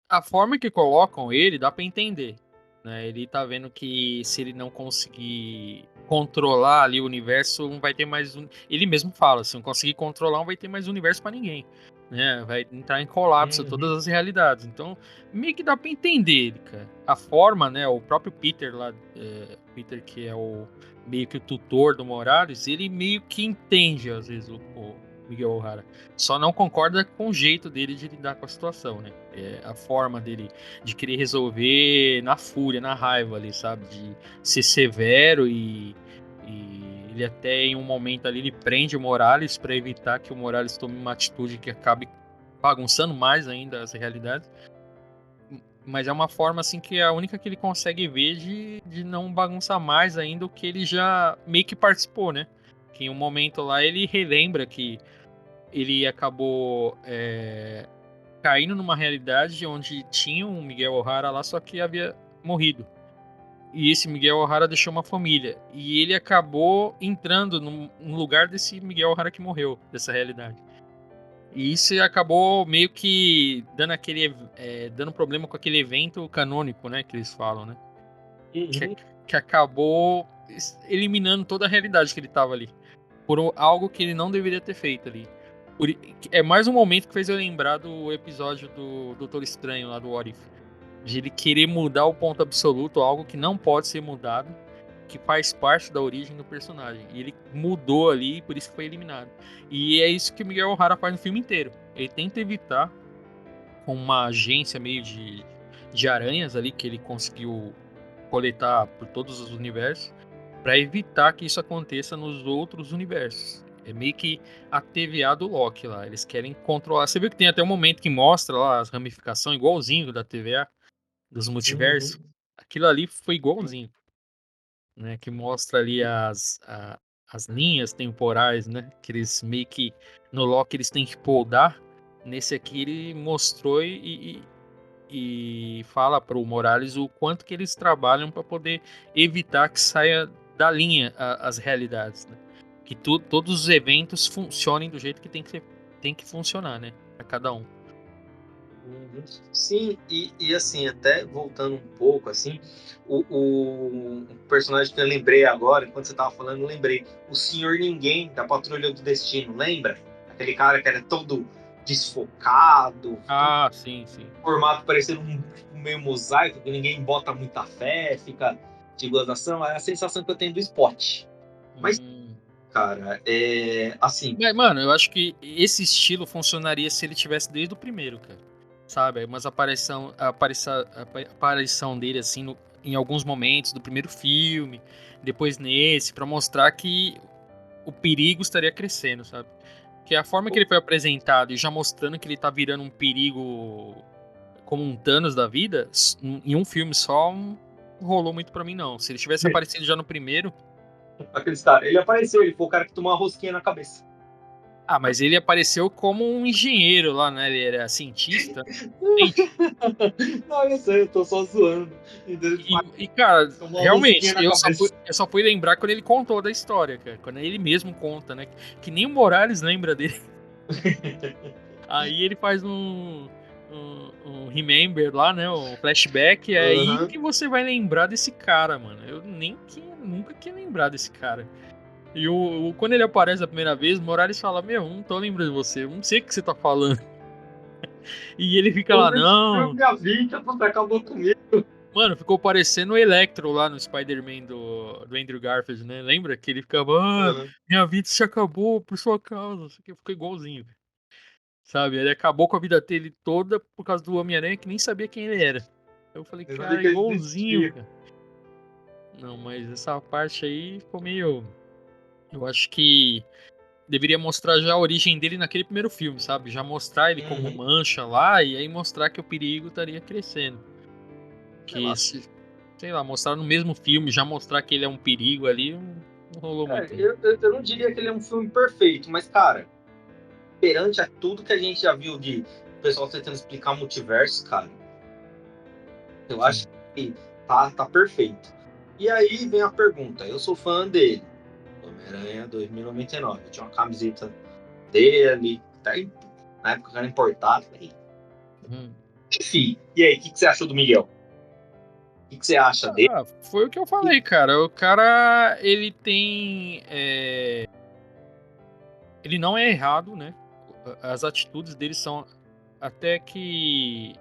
a forma que colocam ele dá pra entender, né? Ele tá vendo que se ele não conseguir controlar ali o universo, não vai ter mais um. Ele mesmo fala, se não conseguir controlar, não vai ter mais universo pra ninguém, né? Vai entrar em colapso todas Uhum. as realidades. Então, meio que dá pra entender ele, cara. A forma, né? O próprio Peter lá, Peter que é o meio que o tutor do Morales, ele meio que entende às vezes o Miguel O'Hara. Só não concorda com o jeito dele de lidar com a situação, né? A forma dele de querer resolver na fúria, na raiva ali, sabe? De ser severo e ele até em um momento ali ele prende o Morales para evitar que o Morales tome uma atitude que acabe bagunçando mais ainda as realidades. Mas é uma forma assim que é a única que ele consegue ver de não bagunçar mais ainda o que ele já meio que participou, né? Que em um momento lá ele relembra que ele acabou caindo numa realidade onde tinha um Miguel O'Hara lá, só que havia morrido. E esse Miguel O'Hara deixou uma família. E ele acabou entrando no lugar desse Miguel O'Hara que morreu, dessa realidade. E isso acabou meio que dando problema com aquele evento canônico, né, que eles falam, né? Uhum. Que acabou eliminando toda a realidade que ele tava ali. Algo que ele não deveria ter feito ali. É mais um momento que fez eu lembrar do episódio do Doutor Estranho lá do What If. De ele querer mudar o ponto absoluto, algo que não pode ser mudado, que faz parte da origem do personagem. E ele mudou ali, por isso que foi eliminado. E é isso que o Miguel O'Hara faz no filme inteiro. Ele tenta evitar, com uma agência meio de aranhas ali, que ele conseguiu coletar por todos os universos, para evitar que isso aconteça nos outros universos. É meio que a TVA do Loki lá. Eles querem controlar. Você viu que tem até um momento que mostra lá as ramificações, igualzinho da TVA, dos multiversos. Uhum. Aquilo ali foi igualzinho, né? Que mostra ali as linhas temporais, né? Que eles meio que no Loki eles têm que podar. Nesse aqui ele mostrou e fala para o Morales o quanto que eles trabalham para poder evitar que saia da linha as realidades, né? Que todos os eventos funcionem do jeito que tem que funcionar, né? Para cada um. Uhum. Sim, e assim, até voltando um pouco, assim, o personagem que eu lembrei agora, enquanto você tava falando, eu lembrei, o Senhor Ninguém, da Patrulha do Destino, lembra? Aquele cara que era todo desfocado, todo Ah, sim, sim. formato parecendo um meio mosaico, que ninguém bota muita fé, fica de gozação, é a sensação que eu tenho do Spot. Mas, Hum. cara, é assim. Mas, mano, eu acho que esse estilo funcionaria se ele tivesse desde o primeiro, cara. Sabe? Mas aparição dele, assim, em alguns momentos do primeiro filme, depois nesse, pra mostrar que o perigo estaria crescendo, sabe? Que a forma que ele foi apresentado e já mostrando que ele tá virando um perigo como um Thanos da vida, em um filme só, não rolou muito pra mim, não. Se ele tivesse aparecido já no primeiro. Aquele cara, ele apareceu, ele foi o cara que tomou uma rosquinha na cabeça. Ah, mas ele apareceu como um engenheiro lá, né? Ele era cientista. Entende? Não, eu sei, eu tô só zoando. Cara, Tomou uma rosquinha realmente, na cabeça. eu só fui lembrar quando ele contou da história, cara. Quando ele mesmo conta, né? Que nem o Morales lembra dele. Aí ele faz um remember lá, né? Um flashback. É aí Uhum. que você vai lembrar desse cara, mano. Eu nunca queria lembrar desse cara. E quando ele aparece a primeira vez, o Morales fala: Meu, não tô lembrando de você, eu não sei o que você tá falando. E ele fica lá: Você destruiu Não. minha vida, você acabou comigo. Mano, ficou parecendo o Electro lá no Spider-Man do Andrew Garfield, né? Lembra que ele ficava, Uhum. minha vida se acabou por sua causa. Isso aqui ficou igualzinho, sabe? Ele acabou com a vida dele toda por causa do Homem-Aranha que nem sabia quem ele era. Eu falei, Eu sabia cara, que ele igualzinho, existia. cara. Não, mas essa parte aí ficou meio. Eu acho que deveria mostrar já a origem dele naquele primeiro filme, sabe? Já mostrar ele como Uhum. mancha lá e aí mostrar que o perigo estaria crescendo. Sei Que lá. se, sei lá, mostrar no mesmo filme, já mostrar que ele é um perigo ali, não rolou É, muito. eu não diria que ele é um filme perfeito, mas, cara, perante a tudo que a gente já viu de pessoal tentando explicar multiverso, cara, eu acho Sim. que tá perfeito. E aí vem a pergunta, eu sou fã dele, Homem-Aranha 2099, eu tinha uma camiseta dele, na época era importado, Hum. enfim. E aí, o que você achou do Miguel? O que você acha dele? Ah, foi o que eu falei, cara. O cara, ele ele não é errado, né? As atitudes dele são até que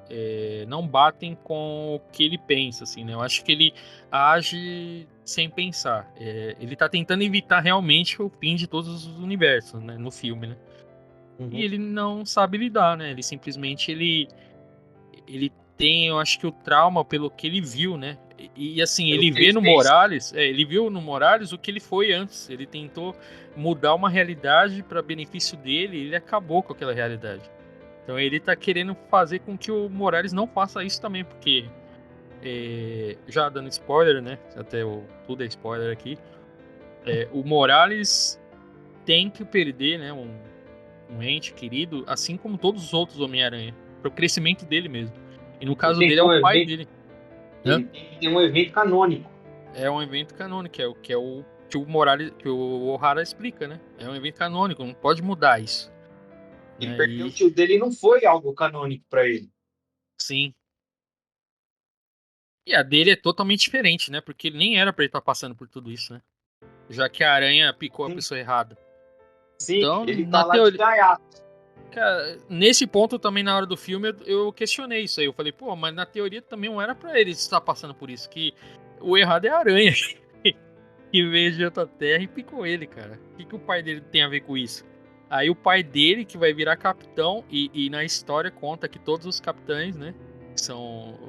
não batem com o que ele pensa, assim, né? Eu acho que ele age sem pensar. Ele tá tentando evitar realmente o fim de todos os universos, né? No filme, né? E Uhum. ele não sabe lidar, né? Ele simplesmente ele tem, eu acho que o trauma pelo que ele viu, né? Assim, Pelo ele que ele vê no fez. Morales, ele viu no Morales o que ele foi antes. Ele tentou mudar uma realidade para benefício dele, e ele acabou com aquela realidade. Então ele tá querendo fazer com que o Morales não faça isso também, porque já dando spoiler, né? Até tudo é spoiler aqui. O Morales tem que perder, né? Um ente querido, assim como todos os outros Homem-Aranha. pro crescimento dele mesmo. E no Ele caso tem que dele ter é um o pai evento, dele. ele tem que ter um evento canônico. É um evento canônico, que é o que o Morales, que o O'Hara explica, né? É um evento canônico, não pode mudar isso. Ele Né? perdeu o tio dele e não foi algo canônico para ele. Sim. E a dele é totalmente diferente, né? Porque ele nem era pra ele estar passando por tudo isso, né? Já que a aranha picou a Sim, pessoa errada. sim, Então, ele na tá lá de teoria, gaiato. cara, nesse ponto também na hora do filme eu questionei isso aí. Eu falei, pô, mas na teoria também não era pra ele estar passando por isso, que o errado é a aranha que veio de outra terra e picou ele, cara. O que o pai dele tem a ver com isso? Aí o pai dele que vai virar capitão e na história conta que todos os capitães, né,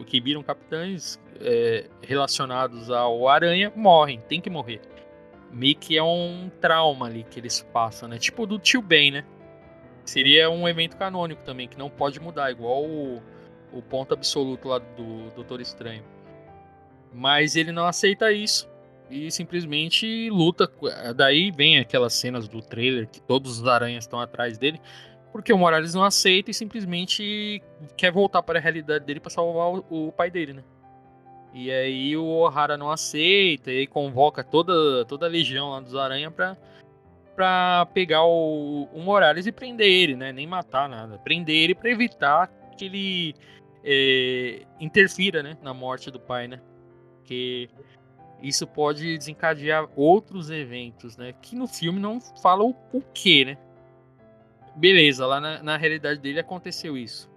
que viram capitães relacionados ao aranha morrem, tem que morrer. Meio que é um trauma ali que eles passam, né? Tipo do tio Ben, né? Seria um evento canônico também, que não pode mudar, igual o ponto absoluto lá do Doutor Estranho. Mas ele não aceita isso e simplesmente luta. Daí vem aquelas cenas do trailer que todos os aranhas estão atrás dele, porque o Morales não aceita e simplesmente quer voltar para a realidade dele para salvar o pai dele, né? E aí o O'Hara não aceita e aí convoca toda a legião lá dos aranhas pra pegar o Morales e prender ele, né? Nem matar nada. Prender ele pra evitar que ele interfira, né? Na morte do pai, né? Porque isso pode desencadear outros eventos, né? Que no filme não fala o quê, né? Beleza, lá na realidade dele aconteceu isso.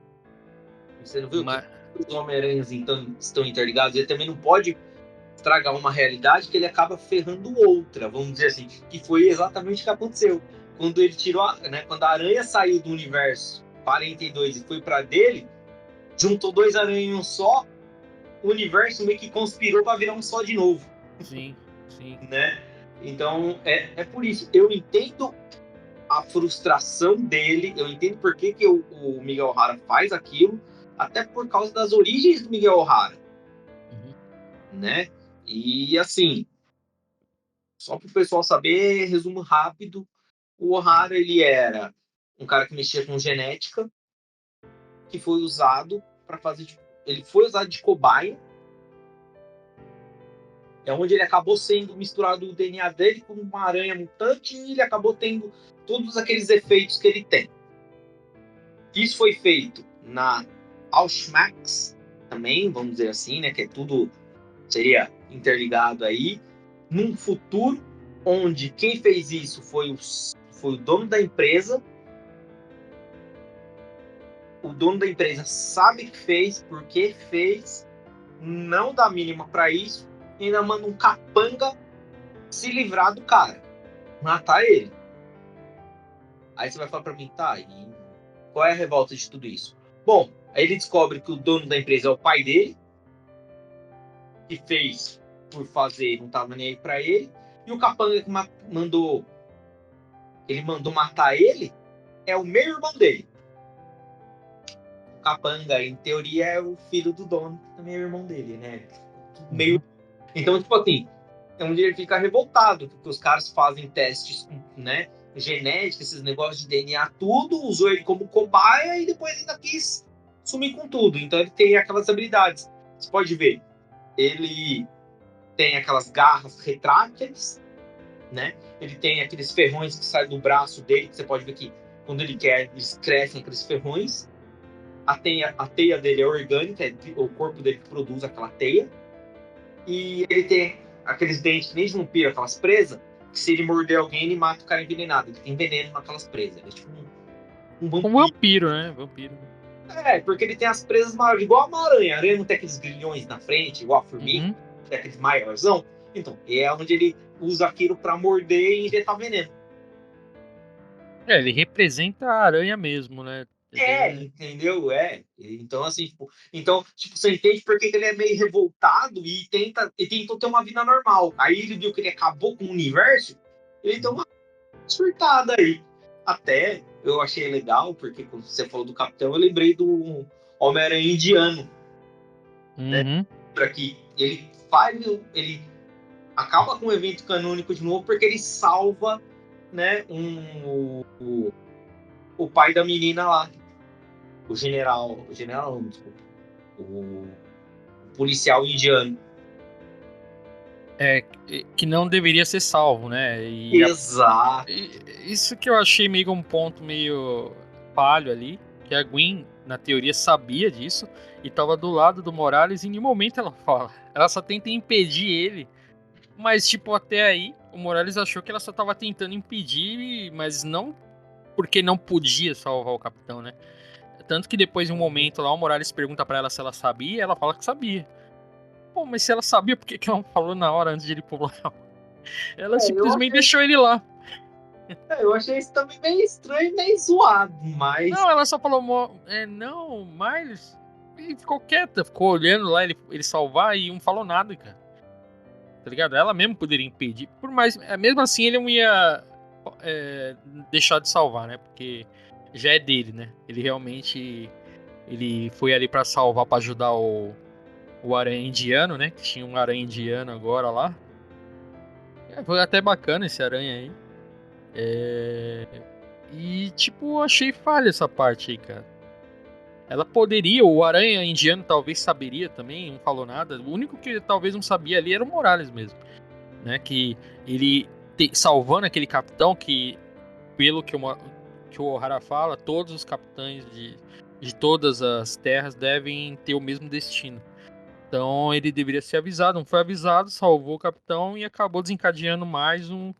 Você não viu que Mas, os Homem-Aranhas então, estão interligados? Ele também não pode estragar uma realidade que ele acaba ferrando outra, vamos dizer assim, que foi exatamente o que aconteceu. Quando ele tirou, quando a aranha saiu do universo 42 e foi para dele, juntou dois aranhas em um só, o universo meio que conspirou para virar um só de novo, sim, sim. né? Então, é por isso. Eu entendo a frustração dele, eu entendo por que o Miguel O'Hara faz aquilo, até por causa das origens do Miguel O'Hara, Uhum. né? E assim, só para o pessoal saber, resumo rápido, o O'Hara ele era um cara que mexia com genética, que foi usado para fazer, ele foi usado de cobaia, é onde ele acabou sendo misturado o DNA dele com uma aranha mutante e ele acabou tendo todos aqueles efeitos que ele tem. Isso foi feito na Auschmax também, vamos dizer assim, né, que é tudo seria interligado aí, num futuro onde quem fez isso foi o dono da empresa. O dono da empresa sabe que fez, por que fez, não dá mínima para isso, e ainda manda um capanga se livrar do cara, matar ele. Aí você vai falar para mim, tá, e qual é a revolta de tudo isso? Bom, aí ele descobre que o dono da empresa é o pai dele, que fez por fazer, não tava nem aí para ele, e o capanga que mandou matar ele é o meio irmão dele. O capanga, em teoria, é o filho do dono, que também é o irmão dele, né? Meio. Uhum. Então, tipo assim, é onde ele fica revoltado, porque os caras fazem testes, né? Genética, esses negócios de DNA, tudo, usou ele como cobaia e depois ainda quis sumir com tudo. Então ele tem aquelas habilidades. Você pode ver, ele tem aquelas garras retráteis, né? Ele tem aqueles ferrões que saem do braço dele, que você pode ver que quando ele quer, eles crescem aqueles ferrões. A teia dele é orgânica, é o corpo dele que produz aquela teia. E ele tem aqueles dentes que nem de vampiro, aquelas presas, que se ele morder alguém, ele mata o cara envenenado. Ele tem veneno naquelas presas. Ele é tipo um Um vampiro. vampiro, né? Vampiro. É, porque ele tem as presas maiores, igual a aranha. A aranha não tem aqueles grilhões na frente, igual a formiga, Uhum. tem aqueles maiorzão. Então, é onde ele usa aquilo pra morder e injetar veneno. Ele representa a aranha mesmo, né? Entendeu? Então, assim, tipo, você entende por que ele é meio revoltado e tentou ter uma vida normal. Aí ele viu que ele acabou com o universo, ele deu uma surtada aí. Até eu achei legal, porque quando você falou do Capitão, eu lembrei do Homem-Aranha indiano, né? Uhum. Para que ele acaba com o evento canônico de novo, porque ele salva, né, o pai da menina lá. o general não, desculpa, o policial indiano. Que não deveria ser salvo, né? Exato. Isso que eu achei meio um ponto meio falho ali, que a Gwen, na teoria, sabia disso e tava do lado do Morales e em nenhum momento ela fala. Ela só tenta impedir ele, mas tipo, até aí, o Morales achou que ela só tava tentando impedir, mas não porque não podia salvar o capitão, né? Tanto que depois, em um momento lá, o Morales pergunta pra ela se ela sabia, e ela fala que sabia. Pô, mas se ela sabia, por que ela não falou na hora antes de ele pular? Ela Eu simplesmente achei, deixou ele lá. eu achei isso também meio estranho e meio zoado, mas Não, ela só falou, não, Miles. E ficou quieta, ficou olhando lá ele salvar e não falou nada, cara. Tá ligado? Ela mesmo poderia impedir. Por mais. Mesmo assim, ele não ia é, deixar de salvar, né? Porque já é dele, né? Ele realmente. Ele foi ali pra salvar, pra ajudar o Aranha Indiano, né? Que tinha um Aranha Indiano agora lá. Foi até bacana esse Aranha aí. E, tipo, achei falha essa parte aí, cara. Ela poderia, o Aranha Indiano talvez saberia também, não falou nada. O único que talvez não sabia ali era o Morales mesmo, né? Que ele salvando aquele capitão que, pelo que o O'Hara fala, todos os capitães de todas as terras devem ter o mesmo destino. Então ele deveria ser avisado, não foi avisado, salvou o capitão e acabou desencadeando mais um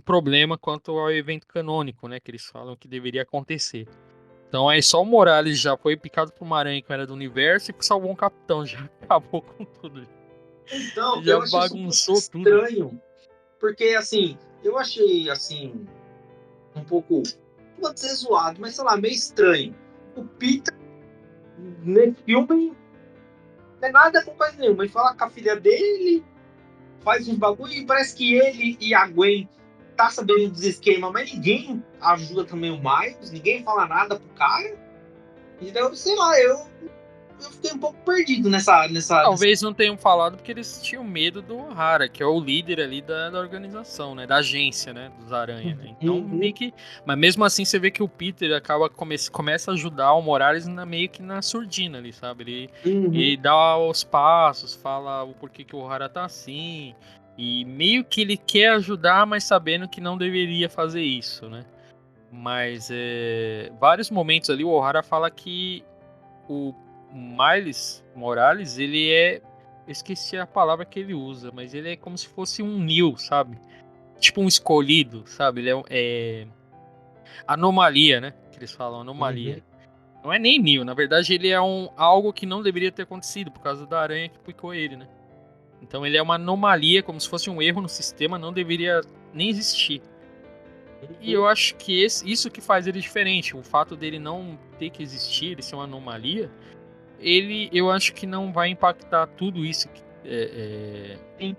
problema quanto ao evento canônico, né? Que eles falam que deveria acontecer. Então aí só o Morales já foi picado por uma aranha que era do universo e salvou um capitão. Já acabou com tudo. então Já eu achei isso um pouco bagunçou tudo. estranho, porque assim, eu achei assim um pouco, não vou dizer zoado, mas sei lá, meio estranho. O Peter nesse filme não é nada com coisa nenhuma, ele fala com a filha dele, faz uns bagulho e parece que ele e a Gwen tá sabendo dos esquemas, mas ninguém ajuda também o Miles, ninguém fala nada pro cara. Então, sei lá, eu fiquei um pouco perdido nessa... Talvez não tenham falado porque eles tinham medo do O'Hara, que é o líder ali da organização, né? Da agência, né? Dos Aranha, né? Então, meio Uhum, que. Mas mesmo assim, você vê que o Peter acaba começa a ajudar o Morales meio que na surdina ali, sabe? Ele uhum. dá os passos, fala o porquê que o O'Hara tá assim. E meio que ele quer ajudar, mas sabendo que não deveria fazer isso, né? Mas vários momentos ali o O'Hara fala que o Miles Morales, ele é. Eu esqueci a palavra que ele usa, mas ele é como se fosse um Neo, sabe? Tipo um escolhido, sabe? Ele é anomalia, né? Que eles falam, anomalia. Uhum. Não é nem Neo, na verdade ele é algo que não deveria ter acontecido por causa da aranha que picou ele, né? Então ele é uma anomalia, como se fosse um erro no sistema, não deveria nem existir. E eu Uhum. acho que isso que faz ele diferente, o fato dele não ter que existir, ele ser uma anomalia, eu acho que não vai impactar tudo isso Sim.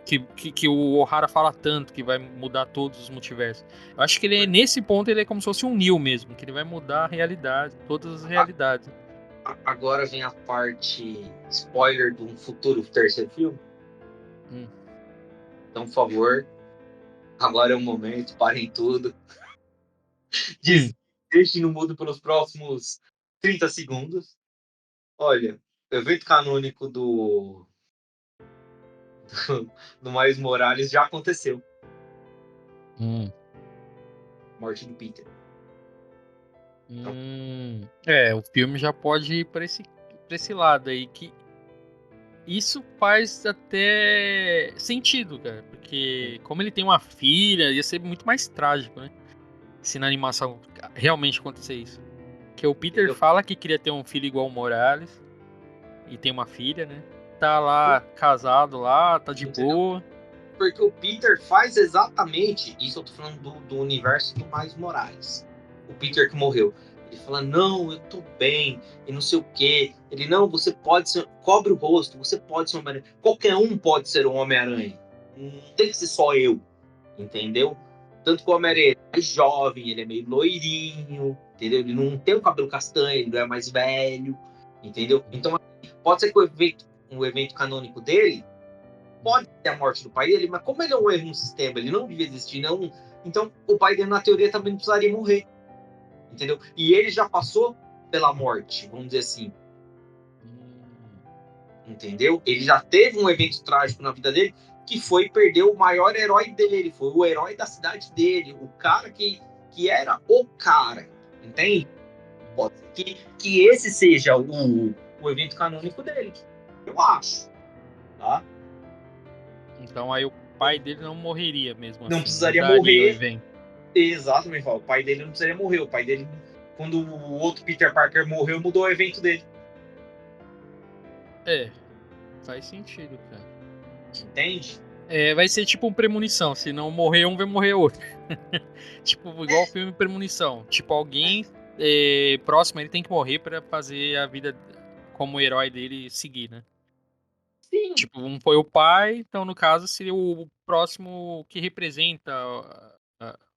que o O'Hara fala tanto, que vai mudar todos os multiversos. Eu acho que nesse ponto, ele é como se fosse um Neo mesmo, que ele vai mudar a realidade, todas as realidades. Agora vem a parte spoiler de um futuro terceiro filme. Hum. Então, por favor, agora é o momento, parem tudo. Hum. Deixem no mudo pelos próximos 30 segundos. Olha, o evento canônico do Miles Morales já aconteceu. Hum. Morte do Peter. Então, O filme já pode ir pra esse lado aí, que isso faz até sentido, cara, porque como ele tem uma filha, ia ser muito mais trágico, né? Se na animação realmente acontecer isso. Que o Peter entendeu? fala que queria ter um filho igual o Morales. E tem uma filha, né? Tá lá casado lá, tá de Entendeu? boa. Porque o Peter faz exatamente isso. Eu tô falando do universo do Miles Morales. O Peter que morreu. Ele fala: Não, eu tô bem, e não sei o quê. Ele: Não, você pode ser. Cobre o rosto, você pode ser um Homem-Aranha. Qualquer um pode ser um Homem-Aranha. Não tem que ser só eu. Entendeu? Tanto que o Homem-Aranha é jovem, ele é meio loirinho. Entendeu? Ele não tem o cabelo castanho, ele não é mais velho. Entendeu? Então, pode ser que o evento canônico dele pode ter a morte do pai dele, mas como ele é um erro no sistema, ele não devia existir, então o pai dele, na teoria, também não precisaria morrer, entendeu? E ele já passou pela morte, vamos dizer assim. Hum. Entendeu? Ele já teve um evento trágico na vida dele, que foi perder o maior herói dele, foi o herói da cidade dele, o cara que era o cara, entende? Pode ser que esse seja o evento canônico dele, eu acho, tá? Então aí o pai dele não morreria mesmo Não assim, precisaria mudaria o morrer, evento. exatamente, o pai dele não precisaria morrer, o pai dele, quando o outro Peter Parker morreu, mudou o evento dele, É, faz sentido, cara. entende? É, vai ser tipo um premonição, se não morrer um, vai morrer outro. Tipo, igual o filme Premonição. Tipo, alguém próximo ele tem que morrer pra fazer a vida como herói dele seguir, né? Sim, Tipo, um foi o pai, então no caso seria o próximo que representa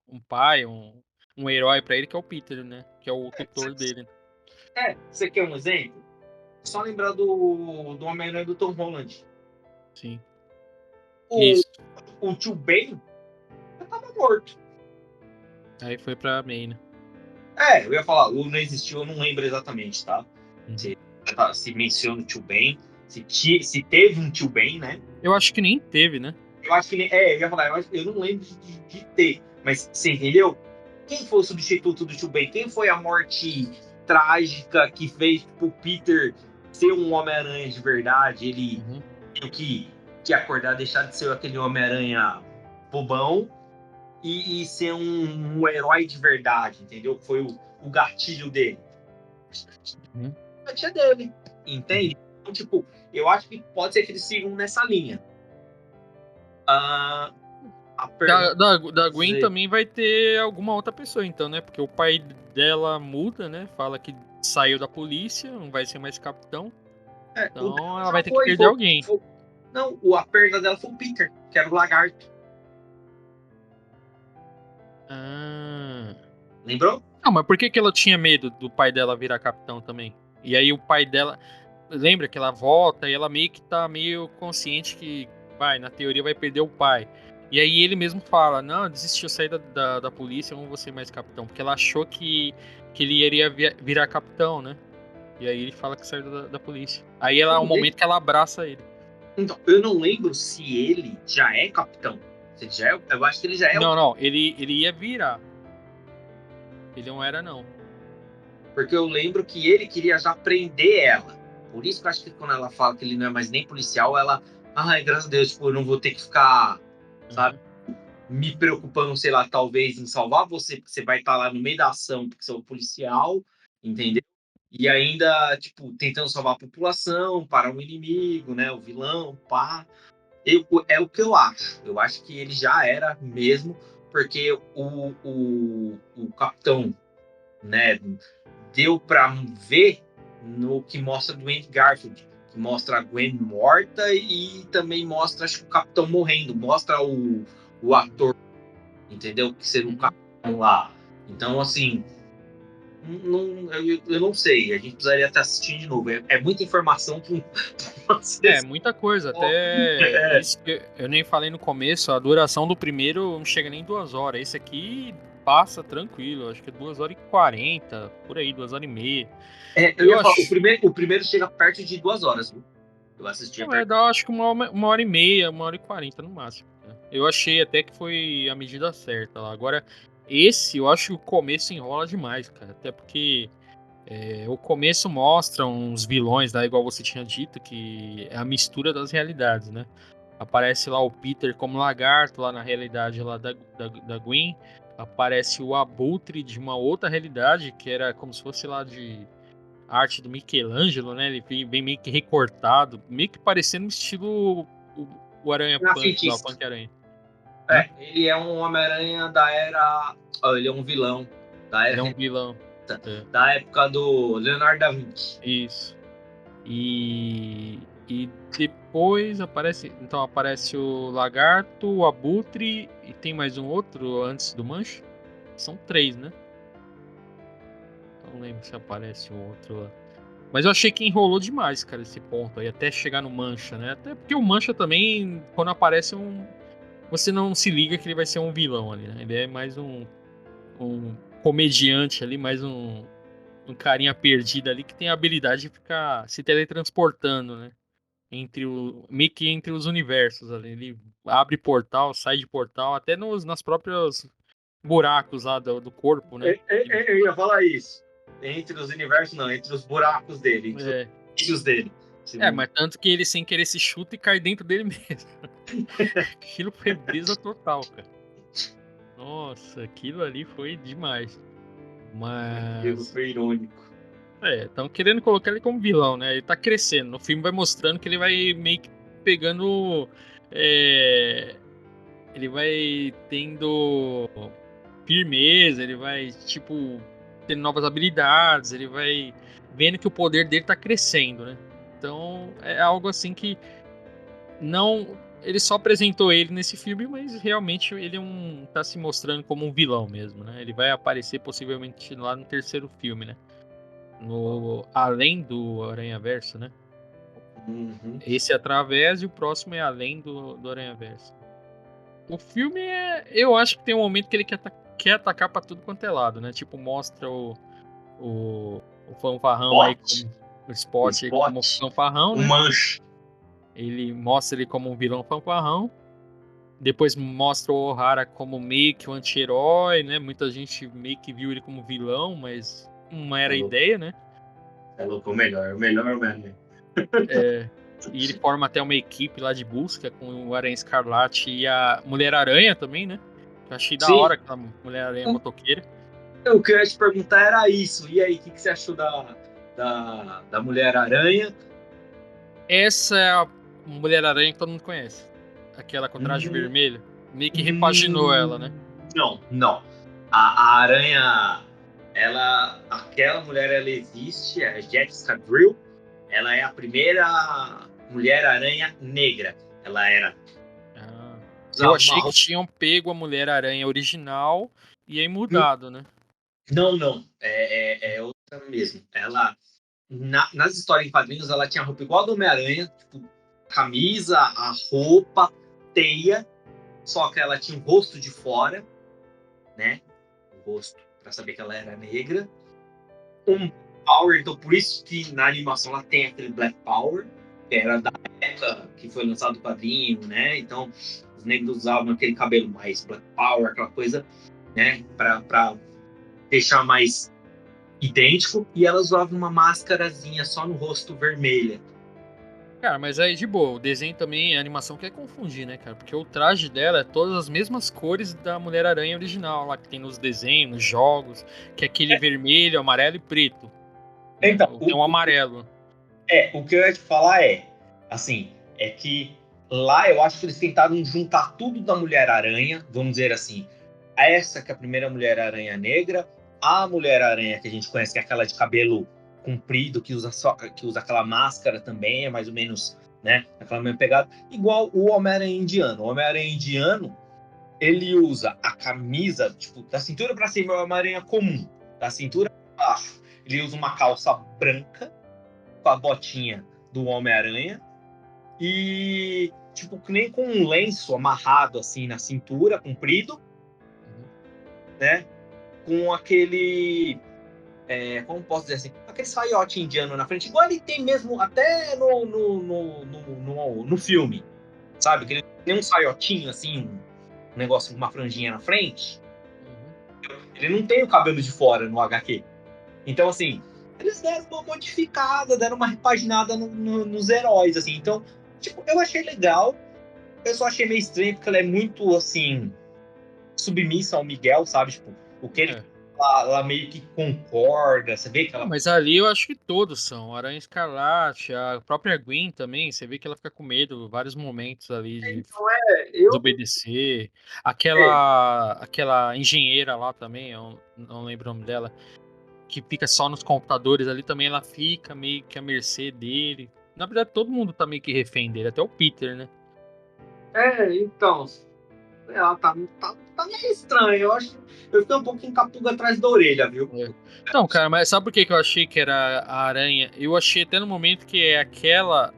um pai, um herói pra ele, que é o Peter, né? Que é o tutor dele. você quer um exemplo? Só lembrar do Homem-Aranha do Tom Holland. Sim. O, Isso. o tio Ben já tava morto. Aí foi pra May, né? Eu ia falar, o não existiu, eu não lembro exatamente, tá? Uhum. Se menciona o tio Ben, se teve um tio Ben, né? Eu acho que nem teve, né? Eu acho que. Eu ia falar, eu não lembro de ter, mas você entendeu? Quem foi o substituto do tio Ben? Quem foi a morte trágica que fez o Peter ser um Homem-Aranha de verdade? Ele Uhum. tem que acordar, deixar de ser aquele Homem-Aranha bobão e ser um herói de verdade, entendeu? Foi o gatilho dele. Uhum. A tia dele, entende? Uhum. Então, tipo, eu acho que pode ser que eles sigam nessa linha. Ah, a pergunta Da Gwen dizer, também vai ter alguma outra pessoa, então, né? Porque o pai dela muda, né? Fala que saiu da polícia, não vai ser mais capitão. o Então dela ela já vai ter que perder alguém. não, a perda dela foi o Peter, que era o lagarto. Ah. Lembrou? Não, mas por que que ela tinha medo do pai dela virar capitão também? E aí o pai dela. Lembra que ela volta e ela meio que tá meio consciente que, vai, na teoria vai perder o pai. E aí ele mesmo fala, não, desistiu, sair da polícia, eu não vou ser mais capitão. Porque ela achou que ele iria virar capitão, né? E aí ele fala que saiu da polícia. Aí ela, é um momento que ela abraça ele. Então, eu não lembro se ele já é capitão. Se ele já é, eu acho que ele já é o. Não, não, ele ia virar. Ele não era, não. Porque eu lembro que ele queria já prender ela. Por isso que eu acho que quando ela fala que ele não é mais nem policial, ela. Ai, graças a Deus, tipo, eu não vou ter que ficar, sabe, Uhum. me preocupando, sei lá, talvez em salvar você, porque você vai estar lá no meio da ação, porque você é um policial, entendeu? E ainda, tipo, tentando salvar a população, parar um inimigo, né? O vilão, pá. É o que eu acho. Eu acho que ele já era mesmo, porque o capitão, né, deu para ver no que mostra do Andrew Garfield, que mostra a Gwen morta e também mostra, acho que o Capitão morrendo, mostra o ator, entendeu? Que seria o Uhum. Capitão lá. Então, assim, eu não sei, a gente precisaria estar assistindo de novo. É muita informação para É, vocês. muita coisa. Até isso que eu nem falei no começo, a duração do primeiro não chega nem 2 horas. Esse aqui passa tranquilo, acho que é 2 horas e 40, por aí, 2 horas e meia. Eu Eu ia falar, acho. o primeiro chega perto de 2 horas, viu? Eu assisti Não, perto. dá acho que 1 hora e meia, 1 hora e 40 no máximo, né? Eu achei até que foi a medida certa lá. Agora, esse eu acho que o começo enrola demais, cara. Até porque o começo mostra uns vilões, né? Igual você tinha dito, que é a mistura das realidades, né? Aparece lá o Peter como lagarto, lá na realidade lá da Gwen. Aparece o Abutre de uma outra realidade, que era como se fosse lá de arte do Michelangelo, né? Ele vem meio que recortado, meio que parecendo um estilo o Aranha Punk, lá o Renascentista. Punk Aranha. Hã? Ele é um Homem-Aranha da era. Ele é um vilão da Ele é era um vilão. É, da época do Leonardo da Vinci. isso. E depois aparece. Então aparece o Lagarto, o Abutre e tem mais um outro antes do Mancha? São três, né? Não lembro se aparece o outro lá. Mas eu achei que enrolou demais, cara, esse ponto aí, até chegar no Mancha, né? Até porque o Mancha também, quando aparece você não se liga que ele vai ser um vilão ali, né? Ele é mais um comediante ali, mais um carinha perdido ali que tem a habilidade de ficar se teletransportando, né? Meio que entre os universos ali. Ele abre portal, sai de portal, até nas próprios buracos lá do corpo, né? Eu ia falar isso. Entre os universos, não, entre os buracos dele, entre os É, vícios dele. mas tanto que ele sem querer se chuta e cai dentro dele mesmo. Aquilo foi brisa total, cara. Nossa, aquilo ali foi demais. Aquilo Mas. foi irônico. Estão querendo colocar ele como vilão, né? Ele tá crescendo. No filme vai mostrando que ele vai meio que pegando. Ele vai tendo firmeza, ele vai, tipo, tendo novas habilidades, ele vai vendo que o poder dele tá crescendo, né? Então é algo assim que não. Ele só apresentou ele nesse filme, mas realmente ele tá se mostrando como um vilão mesmo, né? Ele vai aparecer possivelmente lá no terceiro filme, né? No além do Aranhaverso, né? Uhum. Esse é através e o próximo é além do Aranhaverso. O filme eu acho que tem um momento que ele quer atacar pra tudo quanto é lado, né? Tipo, mostra o, o fanfarrão aí Spot? como o O Spot aí como Spot? fanfarrão, O né? Mancho. Ele mostra ele como um vilão fanfarrão. Depois mostra o O'Hara como meio que um anti-herói, né? Muita gente meio que viu ele como vilão, mas não era a ideia, né? É louco, o melhor mesmo. É, e ele forma até uma equipe lá de busca com o Aranha Escarlate e a Mulher-Aranha também, né? Eu achei da Sim, hora aquela Mulher-Aranha motoqueira. o que eu ia te perguntar era isso. E aí, o que você achou da Mulher-Aranha? Essa é a Mulher-Aranha que todo mundo conhece. Aquela com traje Hum, vermelho. Meio que repaginou ela, né? hum, não, não. A aranha, aquela mulher, ela existe, é a Jessica Drill. Ela é a primeira Mulher-Aranha negra. Ela Ah, eu usava uma achei que roupa. tinham pego a Mulher-Aranha original e aí mudado, né? Não, não. É outra mesmo. Ela, nas histórias em quadrinhos, ela tinha roupa igual a do Homem-Aranha, tipo, camisa, a roupa, teia, só que ela tinha o rosto de fora, né? O rosto, para saber que ela era negra. Um power, então por isso que na animação ela tem aquele Black Power, que era da época que foi lançado o quadrinho, né? Então os negros usavam aquele cabelo mais Black Power, aquela coisa, né? Para deixar mais idêntico, e ela usava uma máscarazinha só no rosto vermelha. Cara, mas aí de boa, o desenho também, a animação quer confundir, né, cara? Porque o traje dela é todas as mesmas cores da Mulher-Aranha original, lá que tem nos desenhos, nos jogos, que é aquele vermelho, amarelo e preto, né? Então, Tem um amarelo. o que eu ia te falar assim, é que lá eu acho que eles tentaram juntar tudo da Mulher-Aranha, vamos dizer assim, essa que é a primeira Mulher-Aranha negra, a Mulher-Aranha que a gente conhece, que é aquela de cabelo comprido, que usa aquela máscara também, é mais ou menos, né, aquela mesma pegada, igual o Homem-Aranha indiano. O Homem-Aranha indiano, ele usa a camisa, tipo, da cintura para cima é uma Homem-Aranha comum, da cintura para baixo, ele usa uma calça branca, com a botinha do Homem-Aranha e, tipo, que nem com um lenço amarrado assim na cintura, comprido, né? Com aquele. Como posso dizer assim? Aquele saiote indiano na frente, igual ele tem mesmo até no filme, sabe? Que ele tem um saiotinho assim, um negócio com uma franjinha na frente. Ele não tem o cabelo de fora no HQ. Então, assim, eles deram uma modificada, deram uma repaginada nos heróis, assim. Então, tipo, eu achei legal. Eu só achei meio estranho porque ela é muito, assim, submissa ao Miguel, sabe? Tipo, o que ele É. fala, ela meio que concorda. Você vê que Ah, ela. mas ali eu acho que todos são. O Aranha Escarlate, a própria Gwen também, você vê que ela fica com medo em vários momentos ali de Então, eu. desobedecer. É, Aquela engenheira lá também, eu não lembro o nome dela, que fica só nos computadores ali também, ela fica meio que à mercê dele. Na verdade, todo mundo tá meio que refém dele, até o Peter, né? então. Ela tá meio estranha. Eu acho. Eu fiquei um pouquinho com a pulga atrás da orelha, viu? É. Não, cara, mas sabe por que que eu achei que era a aranha? Eu achei até no momento que é aquela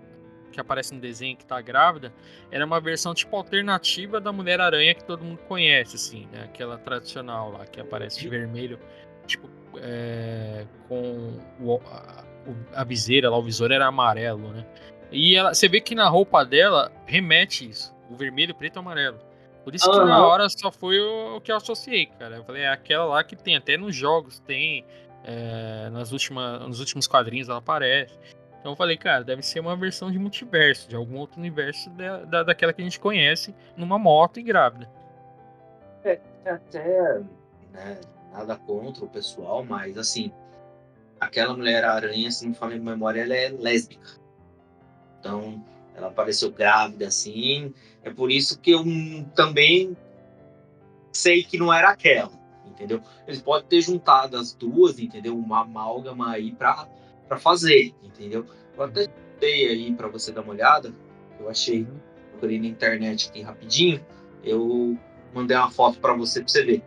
que aparece no desenho que tá grávida, era uma versão tipo alternativa da Mulher-Aranha que todo mundo conhece, assim, né? Aquela tradicional lá, que aparece de vermelho. Tipo, com a viseira lá, o visor era amarelo, né? E você vê que na roupa dela remete isso, o vermelho, preto e amarelo. Por isso que na Aham. hora só foi o que eu associei, cara. Eu falei, é aquela lá que tem, até nos jogos tem, nos últimos quadrinhos ela aparece. Então eu falei, cara, deve ser uma versão de multiverso, de algum outro universo daquela que a gente conhece, numa moto e grávida. Até, né, nada contra o pessoal, mas assim, aquela Mulher-Aranha, se não me falha a memória, ela é lésbica. Então, ela apareceu grávida, assim. É por isso que eu também sei que não era aquela, entendeu? Eles podem ter juntado as duas, entendeu? Uma amálgama aí pra fazer, entendeu? Eu até dei aí pra você dar uma olhada. Eu achei, Uhum. procurei na internet aqui rapidinho. Eu mandei uma foto pra você ver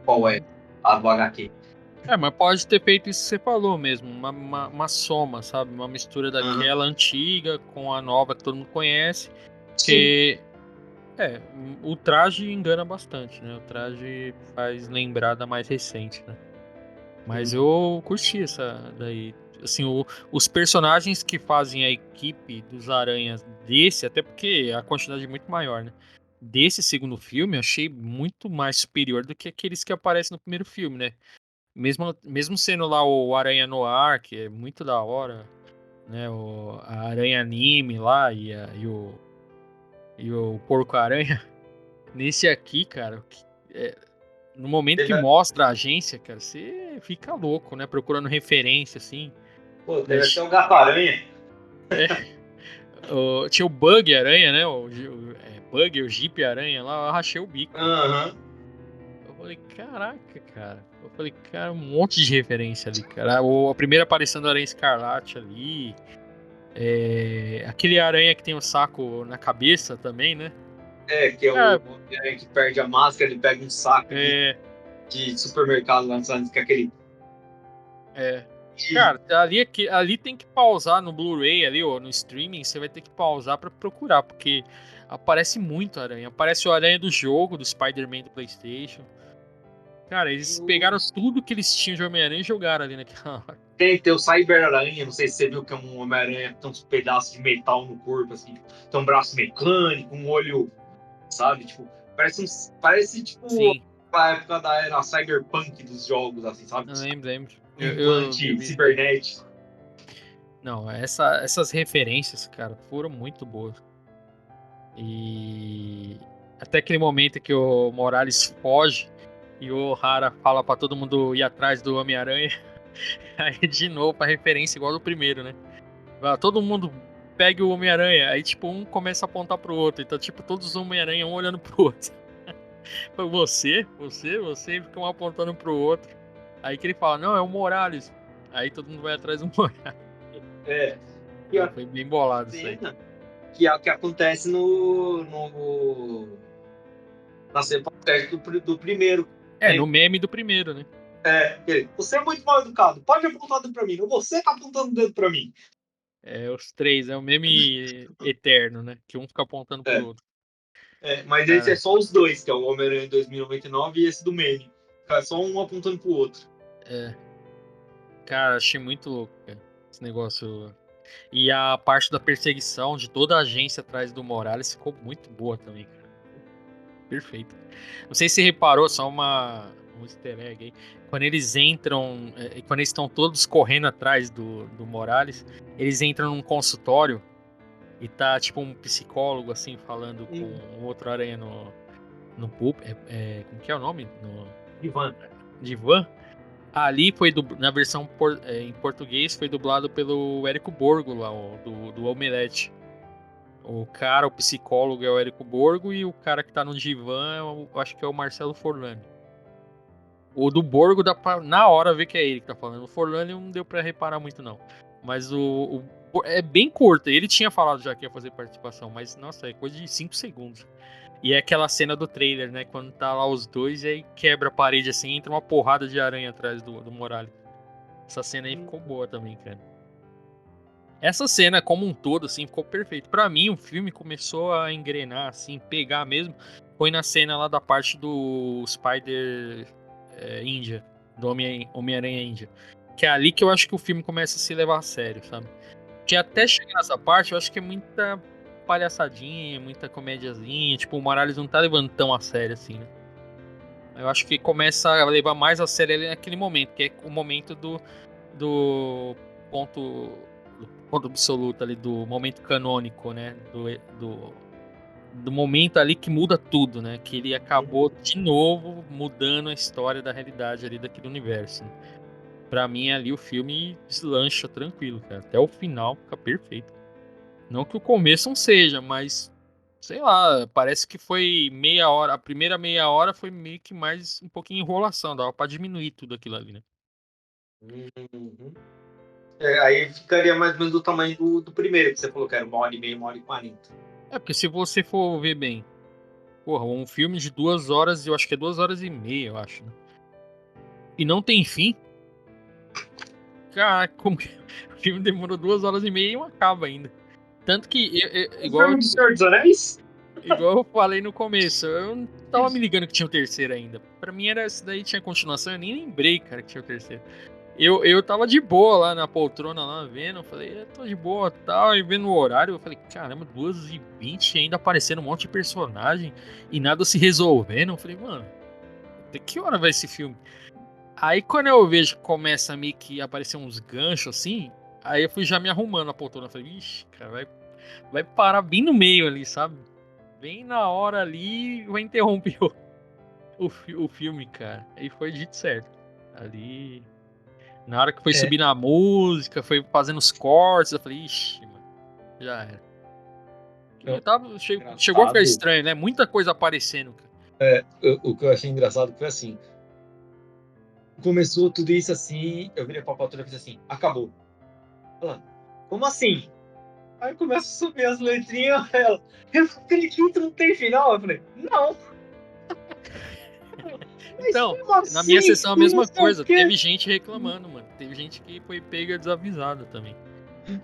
qual é Uhum. a do HQ. Mas pode ter feito isso que você falou mesmo, uma soma, sabe? Uma mistura Aham. daquela antiga com a nova que todo mundo conhece. Sim. Porque, o traje engana bastante, né? O traje faz lembrar da mais recente, né? Mas Uhum. eu curti essa daí. Assim, os personagens que fazem a equipe dos Aranhas desse, até porque a quantidade é muito maior, né? Desse segundo filme, eu achei muito mais superior do que aqueles que aparecem no primeiro filme, né? Mesmo sendo lá o Aranha Noir, que é muito da hora, né? A Aranha Anime lá e o Porco-Aranha. Nesse aqui, cara, é, no momento que Teve, mostra a agência, cara, você fica louco, né? Procurando referência, assim. pô, Né? teve até o Gato-Aranha. Tinha o Bug Aranha, né? Bug, o Jeep Aranha lá, eu rachei o bico. Aham. Eu falei, caraca, cara. Eu falei, cara, um monte de referência ali, cara. A primeira aparição do Aranha Escarlate ali. Aquele aranha que tem o saco na cabeça também, né? É, que é o Cara, Homem-Aranha que perde a máscara, ele pega um saco é, de supermercado lá nos Estados Unidos, que é aquele. é. E, Cara, ali tem que pausar no Blu-ray ali, ou no streaming, você vai ter que pausar pra procurar, porque aparece muito aranha. Aparece o aranha do jogo, do Spider-Man do PlayStation. Cara, e eles pegaram os, tudo que eles tinham de Homem-Aranha e jogaram ali naquela hora. tem o Cyber-Aranha, não sei se você viu que é um Homem-Aranha que tem uns pedaços de metal no corpo, assim, tem um braço mecânico, um olho, sabe? Tipo, parece tipo Sim, a época da era cyberpunk dos jogos, assim, sabe? eu lembro. Um Eu implante vi isso aí. cibernético. Não, essas referências, cara, foram muito boas. E até aquele momento que o Morales foge e o O'Hara fala pra todo mundo ir atrás do Homem-Aranha. Aí de novo, pra referência igual do primeiro, né? Todo mundo pegue o Homem-Aranha. Aí, tipo, um começa a apontar pro outro. Então, tipo, todos os Homem-Aranha, um olhando pro outro. Você, fica um apontando pro outro. Aí que ele fala, não, é o Morales. Aí todo mundo vai atrás do Morales. É. E a Foi bem bolado isso aí. cena que acontece na cena do primeiro. No meme do primeiro, né? Você é muito mal educado. Pode apontar o dedo pra mim. Ou você tá apontando o dedo pra mim. Os três, é o meme eterno, né? Que um fica apontando pro É, outro. mas esse é Cara, só os dois, que é o Homem-Aranha 2099 e esse do meme. Fica só um apontando pro outro. é, cara, achei muito louco, cara, esse negócio. E a parte da perseguição de toda a agência atrás do Morales ficou muito boa também, cara. Perfeito. Não sei se você reparou, só um easter egg aí. Quando eles entram, quando eles estão todos correndo atrás do Morales, eles entram num consultório e tá tipo um psicólogo assim falando com Hum. um outro aranha no pulp. Como que é o nome? No Ivan. divã. Ali foi na versão em português foi dublado pelo Érico Borgo lá, do Omelete. O psicólogo é o Érico Borgo e o cara que tá no divã, eu acho que é o Marcelo Forlani. O do Borgo dá pra na hora ver que é ele que tá falando. O Forlani não deu pra reparar muito não. Mas é bem curto. Ele tinha falado já que ia fazer participação, mas nossa, é coisa de 5 segundos. E é aquela cena do trailer, né? Quando tá lá os dois e aí quebra a parede assim, entra uma porrada de aranha atrás do Morales. Essa cena aí ficou boa também, cara. Essa cena como um todo, assim, ficou perfeito. Pra mim, o filme começou a engrenar, assim, pegar mesmo. Foi na cena lá da parte do Spider Índia. do Homem-Aranha Índia. Que é ali que eu acho que o filme começa a se levar a sério, sabe? Que até chegar nessa parte, eu acho que é muita palhaçadinha, muita comédiazinha. Tipo, o Morales não tá levando tão a sério assim, né? Eu acho que começa a levar mais a sério ali naquele momento, que é o momento do ponto, do ponto absoluto ali, do momento canônico, né? Do momento ali que muda tudo, né? Que ele acabou de novo mudando a história da realidade ali daquele universo, né? Pra mim ali o filme deslancha tranquilo, cara. Até o final fica perfeito. Não que o começo não seja, mas sei lá, parece que foi meia hora. A primeira meia hora foi meio que mais um pouquinho enrolação, dava pra diminuir tudo aquilo ali, né? Uhum. Aí ficaria mais ou menos do tamanho do primeiro, que você falou que era 1h30, 1h40. É, porque se você for ver bem, porra, um filme de 2 horas, eu acho que é 2 horas e meia, eu acho, né? E não tem fim. Cara, como que o filme demorou 2 horas e meia e não acaba ainda. Tanto que, O filme do Senhor dos Anéis? igual eu falei no começo, eu não tava me ligando que tinha o terceiro ainda. Pra mim era esse daí tinha continuação, eu nem lembrei, cara, que tinha o terceiro. Eu tava de boa lá na poltrona lá vendo, eu falei, tô de boa tal, e vendo o horário, eu falei, caramba, 2h20 ainda aparecendo um monte de personagem e nada se resolvendo. Eu falei, mano, até que hora vai esse filme? Aí quando eu vejo que começa a meio que aparecer uns ganchos assim, aí eu fui já me arrumando na poltrona. Eu falei, ixi, cara, vai parar bem no meio ali, sabe? Bem na hora ali, vai interromper o filme, cara. Aí foi dito certo. Ali, na hora que foi É, subir na música, foi fazendo os cortes, eu falei, ixi, mano, já era. Que não, chegou a ficar engraçado. estranho, né? Muita coisa aparecendo, cara. O que eu achei engraçado foi assim: começou tudo isso assim, eu virei pra patroa e fiz assim: acabou. Ela, como assim? Aí começa a subir as letrinhas, ela, eu acredito, não tem final. Eu falei, não, mas Então, como na minha assim? sessão a E não mesma sei o coisa. quê. Teve gente reclamando, mano. Teve gente que foi pega desavisada também.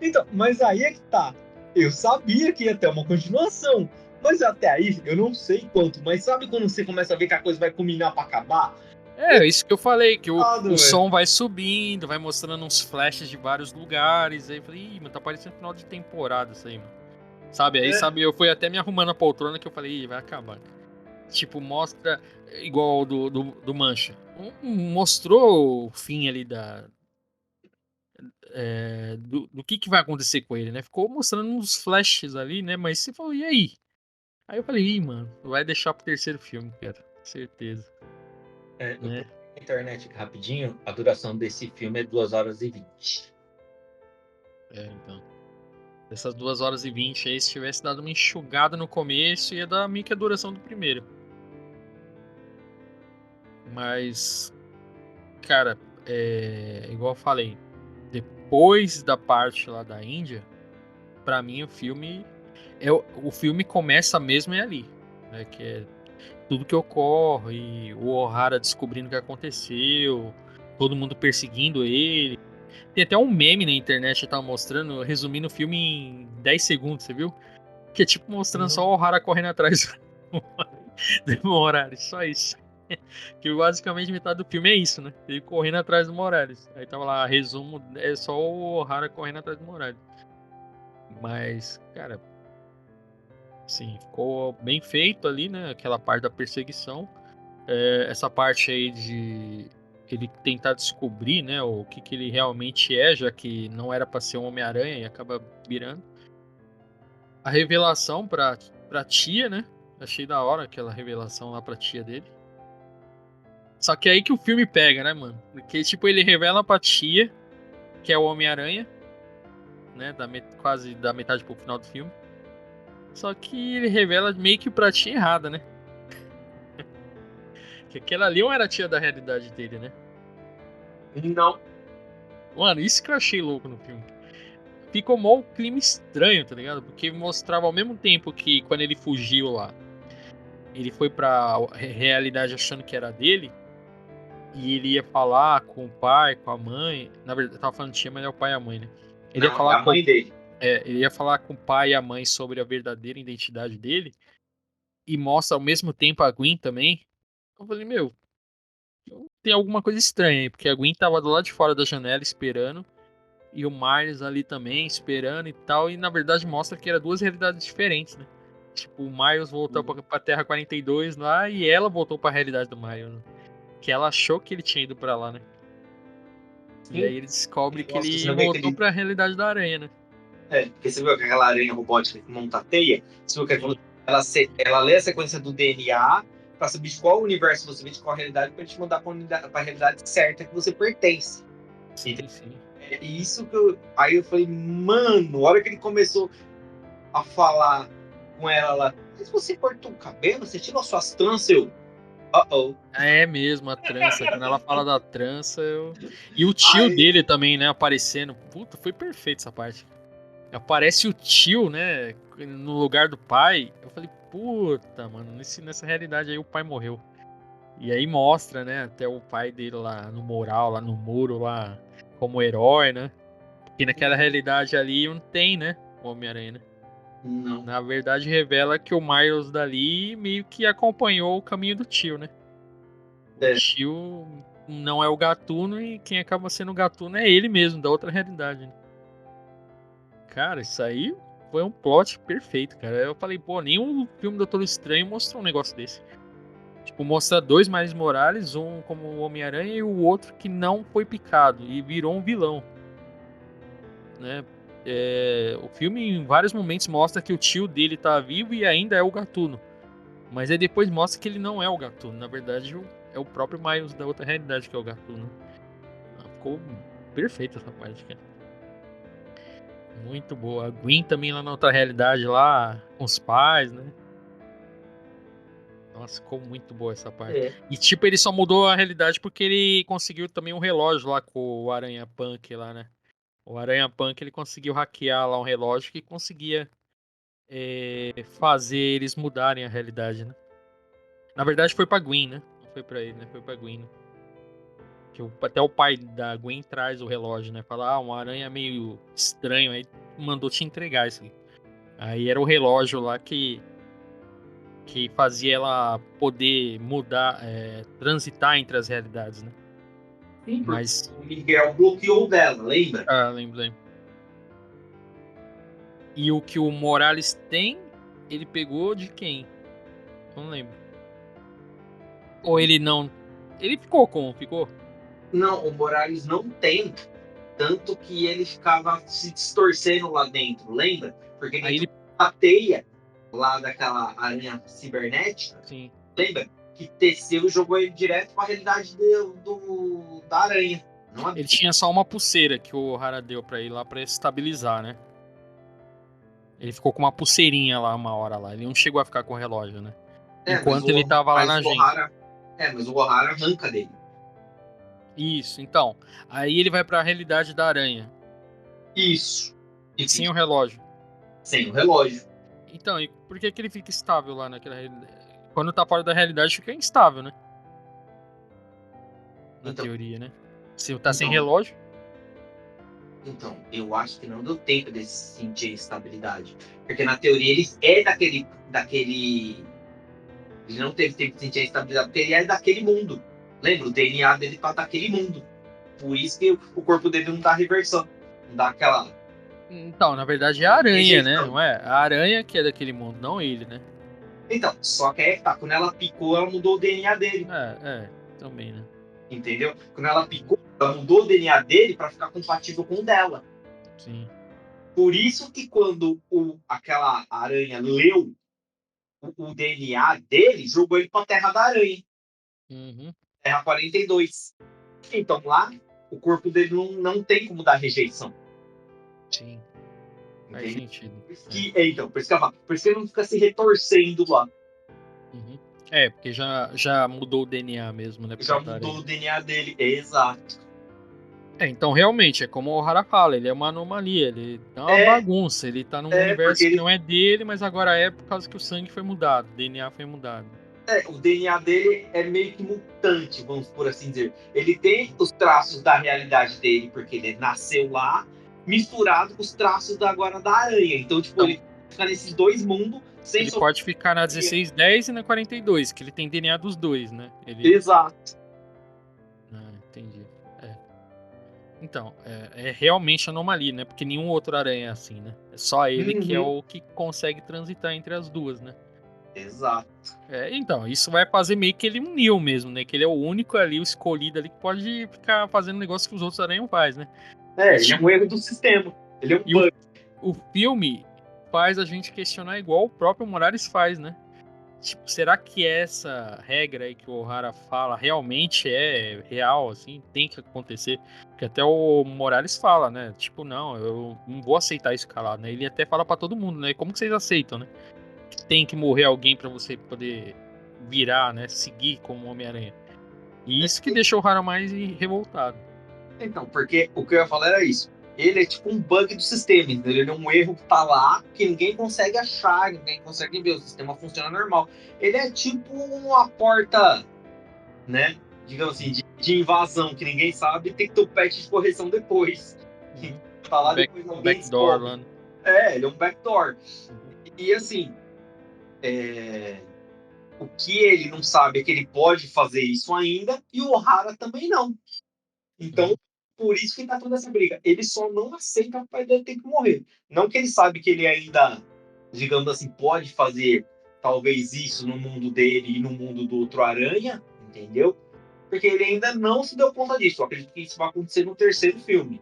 Então, mas aí é que tá. Eu sabia que ia ter uma continuação. Mas até aí, eu não sei quanto. Mas sabe quando você começa a ver que a coisa vai culminar pra acabar? É, isso que eu falei, que o Velho. som vai subindo, vai mostrando uns flashes de vários lugares. Aí eu falei, ih, mano, tá parecendo final de temporada isso aí, mano. Sabe, aí, É, sabe, eu fui até me arrumando a poltrona que eu falei, ih, vai acabar. Tipo, mostra igual do Mancha. Mostrou o fim ali do que vai acontecer com ele, né? Ficou mostrando uns flashes ali, né? Mas você falou, e aí? Aí eu falei, ih, mano, vai deixar pro terceiro filme, cara. Certeza, eu né? procurei na internet aqui rapidinho. A duração desse filme é 2h20. É, então. Essas 2 horas e 20 aí, se tivesse dado uma enxugada no começo, ia dar meio que a duração do primeiro. Mas, cara, igual eu falei, depois da parte lá da Índia, pra mim o filme. O filme começa mesmo é ali. Né, que é tudo que ocorre, o O'Hara descobrindo o que aconteceu, todo mundo perseguindo ele. Tem até um meme na internet que tava mostrando, resumindo o filme em 10 segundos, você viu? Que é tipo mostrando só o Uhum. O'Hara correndo atrás do Morales, só isso. Que basicamente metade do filme é isso, né? Ele correndo atrás do Morales. Aí tava lá, resumo, é só o O'Hara correndo atrás do Morales. Mas, cara, sim, ficou bem feito ali, né? Aquela parte da perseguição. Essa parte aí de ele tentar descobrir, né, o que ele realmente é, já que não era pra ser um Homem-Aranha e acaba virando. A revelação pra tia, né? Achei da hora aquela revelação lá pra tia dele. Só que é aí que o filme pega, né, mano? Porque, tipo, ele revela pra tia, que é o Homem-Aranha, né? Quase da metade pro final do filme. Só que ele revela meio que pra tia errada, né? Que aquela ali não era a tia da realidade dele, né? Não. Mano, isso que eu achei louco no filme. Ficou mó um clima estranho, tá ligado? Porque mostrava ao mesmo tempo que quando ele fugiu lá, ele foi pra realidade achando que era dele, e ele ia falar com o pai, com a mãe. Na verdade, eu tava falando tia, mas é o pai e a mãe, né? Ele ia Não, é falar a mãe dele. ele ia falar com o pai e a mãe sobre a verdadeira identidade dele, e mostra ao mesmo tempo a Gwen também. Eu falei, meu, tem alguma coisa estranha aí, porque a Gwen tava do lado de fora da janela esperando, e o Miles ali também esperando e tal, e na verdade mostra que era duas realidades diferentes, né? Tipo, o Miles voltou pra Terra 42 lá, e ela voltou pra realidade do Miles, né? Que ela achou que ele tinha ido pra lá, né? E Sim. aí ele descobre que Nossa, você ele não vê voltou aquele. pra realidade da aranha, né? Porque você viu aquela aranha robótica que monta a teia? Você viu que Sim, ela lê a sequência do DNA para saber de qual universo você vê, de qual realidade, para te mandar para a realidade certa que você pertence. sim, sim. E isso que eu. Aí eu falei, mano, a hora que ele começou a falar com ela lá, mas você cortou o cabelo? Você tirou suas tranças? Eu. Uh-oh. É mesmo, a trança. Quando ela fala da trança, eu. E o tio Aí, dele também, né? Aparecendo. Puta, foi perfeito essa parte. Aparece o tio, né? No lugar do pai. Eu falei, puta, mano, nessa realidade aí o pai morreu. E aí mostra, né? Até o pai dele lá no mural, lá no muro, lá como herói, né? Porque naquela realidade ali não tem, né? O Homem-Aranha, né? não. Na verdade, revela que o Miles dali meio que acompanhou o caminho do tio, né? O É, tio não é o Gatuno e quem acaba sendo o Gatuno é ele mesmo, da outra realidade, né? Cara, isso aí foi um plot perfeito, cara. Eu falei, pô, nenhum filme do Doutor Estranho mostrou um negócio desse. Tipo, mostra dois Miles Morales, um como o Homem-Aranha e o outro que não foi picado e virou um vilão, né? O filme em vários momentos mostra que o tio dele tá vivo e ainda é o Gatuno. Mas aí depois mostra que ele não é o Gatuno. Na verdade, é o próprio Miles da outra realidade que é o Gatuno. Ficou perfeita essa parte, cara. Muito boa. A Gwen também lá na outra realidade, lá com os pais, né? Nossa, ficou muito boa essa parte. é. E tipo, ele só mudou a realidade porque ele conseguiu também um relógio lá com o Aranha Punk lá, né? O Aranha Punk ele conseguiu hackear lá um relógio que conseguia fazer eles mudarem a realidade, né? Na verdade foi pra Gwen, né? Não foi pra ele, né? Foi pra Gwen, né? Que até o pai da Gwen traz o relógio, né? Fala, um aranha meio estranho, aí mandou te entregar isso aí. Aí era o relógio lá que fazia ela poder mudar, transitar entre as realidades, né? Sim, porque Mas, o Miguel bloqueou dela, lembra? lembro, lembro. E o que o Morales tem, ele pegou de quem? Não lembro. Ou ele não. Ele ficou com, ficou? Não, o Morales não tem. Tanto que ele ficava se distorcendo lá dentro, lembra? Porque Aí dentro ele. da teia, lá daquela aranha cibernética, Sim. lembra? Que teceu e jogou ele direto para a realidade da aranha. Não é? Ele tinha só uma pulseira que o Hara deu pra ele lá pra estabilizar, né? Ele ficou com uma pulseirinha lá uma hora lá. Ele não chegou a ficar com o relógio, né? Mas Enquanto ele tava lá na o agência. Ohara. Mas o Ohara arranca dele. Isso, então. Aí ele vai pra realidade da aranha. Isso. E Sem fica o relógio. sem o relógio. Então, e por que ele fica estável lá naquela realidade? Quando tá fora da realidade, fica instável, né? Na Então, teoria, né? Se tá sem então, relógio. eu acho que não deu tempo de sentir instabilidade. Porque na teoria ele é daquele. Ele não teve tempo de sentir a instabilidade, porque ele é daquele mundo. Lembra? O DNA dele tá daquele mundo. Por isso que o corpo dele não dá reversão. Não dá aquela Então, na verdade é a aranha, né? rejeição. Não é? A aranha que é daquele mundo, não ele, né? Então, só que aí tá, quando ela picou, ela mudou o DNA dele. Também, né? Entendeu? Quando ela picou, ela mudou o DNA dele para ficar compatível com o dela. Sim. Por isso que quando aquela aranha leu o DNA dele, jogou ele pra Terra da Aranha. Uhum. Terra 42. Então lá, o corpo dele não tem como dar rejeição. Sim. Faz Entendeu? sentido. Por isso que eu falo, por isso que ele não fica se retorcendo lá. Uhum. Porque já mudou o DNA mesmo, né? Por Já causa da mudou aranha. o DNA dele. Exato. Então realmente, é como o Hara fala, ele é uma anomalia, ele é uma É, bagunça, ele tá num porque universo que não é dele, mas agora é por causa que o sangue foi mudado, o DNA foi mudado. o DNA dele é meio que mutante, vamos por assim dizer. Ele tem os traços da realidade dele, porque ele nasceu lá, misturado com os traços agora da aranha. Então, tipo, Então, ele fica nesses dois mundos sem ele sofrer. pode ficar na 1610 e na 42, que ele tem DNA dos dois, né? Ele Exato. Então, é realmente anomalia, né? Porque nenhum outro aranha é assim, né? É só ele que é Uhum. o que consegue transitar entre as duas, né? Exato. Então, isso vai fazer meio que ele um Neo mesmo, né? Que ele é o único ali, o escolhido ali, que pode ficar fazendo negócio que os outros aranhas não faz, né? E, Ele é tipo, um erro do sistema. Ele é um e o, bug. o filme faz a gente questionar igual o próprio Morales faz, né? Tipo, será que essa regra aí que o O'Hara fala realmente é real, assim? Tem que acontecer? Porque até o Morales fala, né? Tipo, não, eu não vou aceitar isso calado, né? Ele até fala pra todo mundo, né? Como que vocês aceitam, né? Que tem que morrer alguém pra você poder virar, né? Seguir como Homem-Aranha. E isso que deixou o O'Hara mais revoltado. Então, porque o que eu ia falar era isso. Ele é tipo um bug do sistema, entendeu? Ele é um erro que tá lá, que ninguém consegue achar, ninguém consegue ver. O sistema funciona normal. Ele é tipo uma porta, né? Digamos assim, de invasão, que ninguém sabe, tem que ter o patch de correção depois. Uhum. Tá O lá, depois alguém backdoor descobre. lá, né? Ele é um backdoor. Uhum. E assim, o que ele não sabe é que ele pode fazer isso ainda, e o O'Hara também não. Então, Uhum. por isso que tá toda essa briga. Ele só não aceita que o pai dele tem que morrer. Não que ele sabe que ele ainda, digamos assim, pode fazer talvez isso no mundo dele e no mundo do outro Aranha, entendeu? Porque ele ainda não se deu conta disso. Eu acredito que isso vai acontecer no terceiro filme.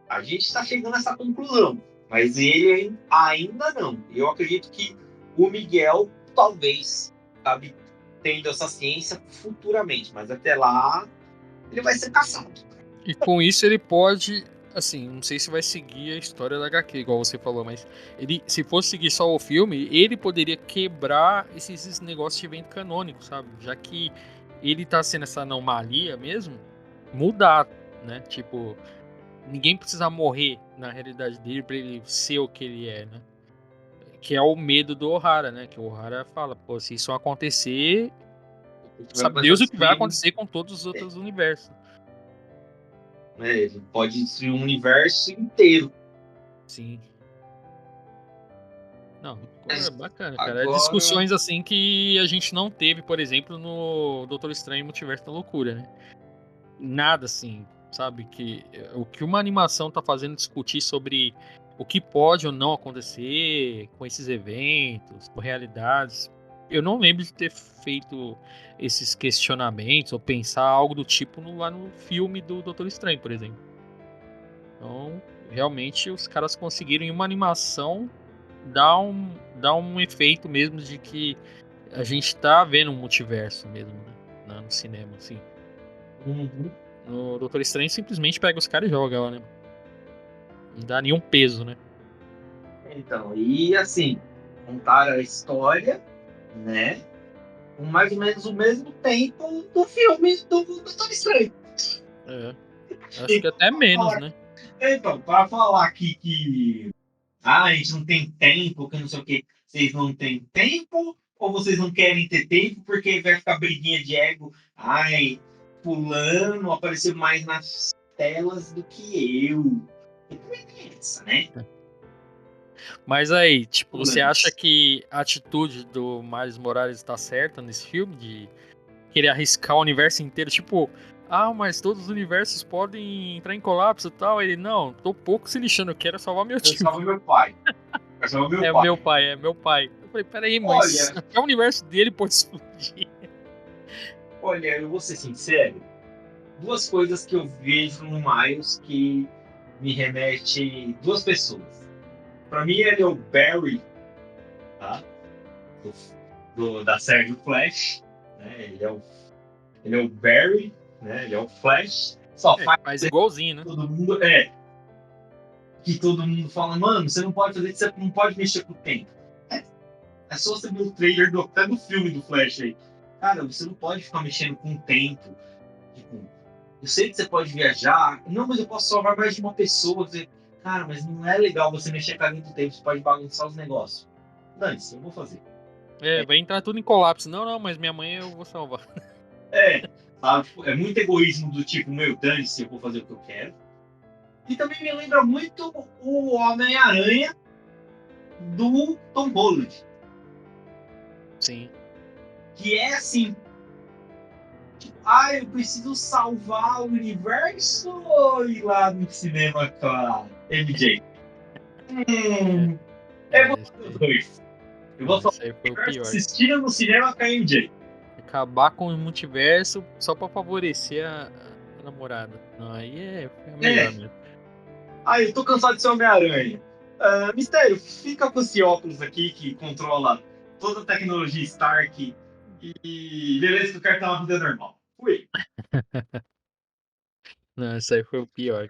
A gente está chegando a essa conclusão, mas ele ainda não. Eu acredito que o Miguel talvez acabe tendo essa ciência futuramente, mas até lá ele vai ser caçado. E com isso ele pode, assim, não sei se vai seguir a história da HQ, igual você falou, mas ele, se fosse seguir só o filme, ele poderia quebrar esses negócios de evento canônico, sabe? Já que ele tá sendo essa anomalia mesmo, mudar, né? Tipo, ninguém precisa morrer na realidade dele pra ele ser o que ele é, né? Que é o medo do O'Hara, né? Que o O'Hara fala, pô, se isso acontecer, Vai sabe começar a Deus o que vai destruir, acontecer com todos os outros universos. né? Ele pode destruir o universo inteiro. Sim. Não, é Mas bacana, cara. É agora, discussões assim que a gente não teve, por exemplo, no Doutor Estranho e Multiverso da Loucura, né? Nada assim, sabe? Que o que uma animação tá fazendo discutir sobre o que pode ou não acontecer com esses eventos, com realidades. Eu não lembro de ter feito esses questionamentos ou pensar algo do tipo lá no filme do Doutor Estranho, por exemplo. Então, realmente, os caras conseguiram em uma animação dar um efeito mesmo de que a gente tá vendo um multiverso mesmo, né? No cinema, assim. uhum. No Doutor Estranho simplesmente pega os caras e joga lá, né? Não dá nenhum peso, né? Então, e assim, contaram a história, né? Com mais ou menos o mesmo tempo do filme do Doutor Estranho. É, acho que Então, até menos, né? para falar aqui que a gente não tem tempo, que não sei o que, vocês não têm tempo, ou vocês não querem ter tempo porque vai ficar briguinha de ego? Ai, fulano apareceu mais nas telas do que eu. E também tem essa, né? Mas aí, tipo, você acha Fulanos. que a atitude do Miles Morales tá certa nesse filme? De querer arriscar o universo inteiro? Tipo, ah, mas todos os universos podem entrar em colapso e tal. Ele, não, tô pouco se lixando, eu quero salvar meu Eu tio. salvo meu pai. Eu salvo meu É pai. meu pai, é meu pai. Eu falei, peraí, mas Olha, até o universo dele pode explodir. olha, eu vou ser sincero. Duas coisas que eu vejo no Miles que me remete duas pessoas. Para mim, ele é o Barry, tá? Da série do Flash, né? Ele é o Barry, né? Ele é o Flash. Só É, faz mas igualzinho, né? todo mundo. Que todo mundo fala, mano, você não pode fazer isso, você não pode mexer com o tempo. É, é só você ver o trailer até do filme do Flash aí. Cara, você não pode ficar mexendo com o tempo. Tipo, eu sei que você pode viajar. Não, mas eu posso salvar mais de uma pessoa. Dizer, cara, mas não é legal você mexer com a linha do tempo. Você pode bagunçar os negócios. Dane-se, eu vou fazer. É, vai entrar tudo em colapso. Não, não, mas minha mãe eu vou salvar. Sabe? Tipo, é muito egoísmo do tipo, meu, dane-se, eu vou fazer o que eu quero. E também me lembra muito o Homem-Aranha do Tom Holland. Sim. Que é assim, Eu preciso salvar o universo ou ir lá no cinema com a MJ? É bom Esse os aí, dois. Eu vou salvar esse aí o foi o universo pior. assistindo no cinema com a MJ. Acabar com o multiverso só pra favorecer a namorada. Não, aí é melhor É. mesmo. Eu tô cansado de ser Homem-Aranha. Mistério, fica com esse óculos aqui que controla toda a tecnologia Stark. E beleza, que eu quero ter uma vida normal. Fui. Não, esse aí foi o pior.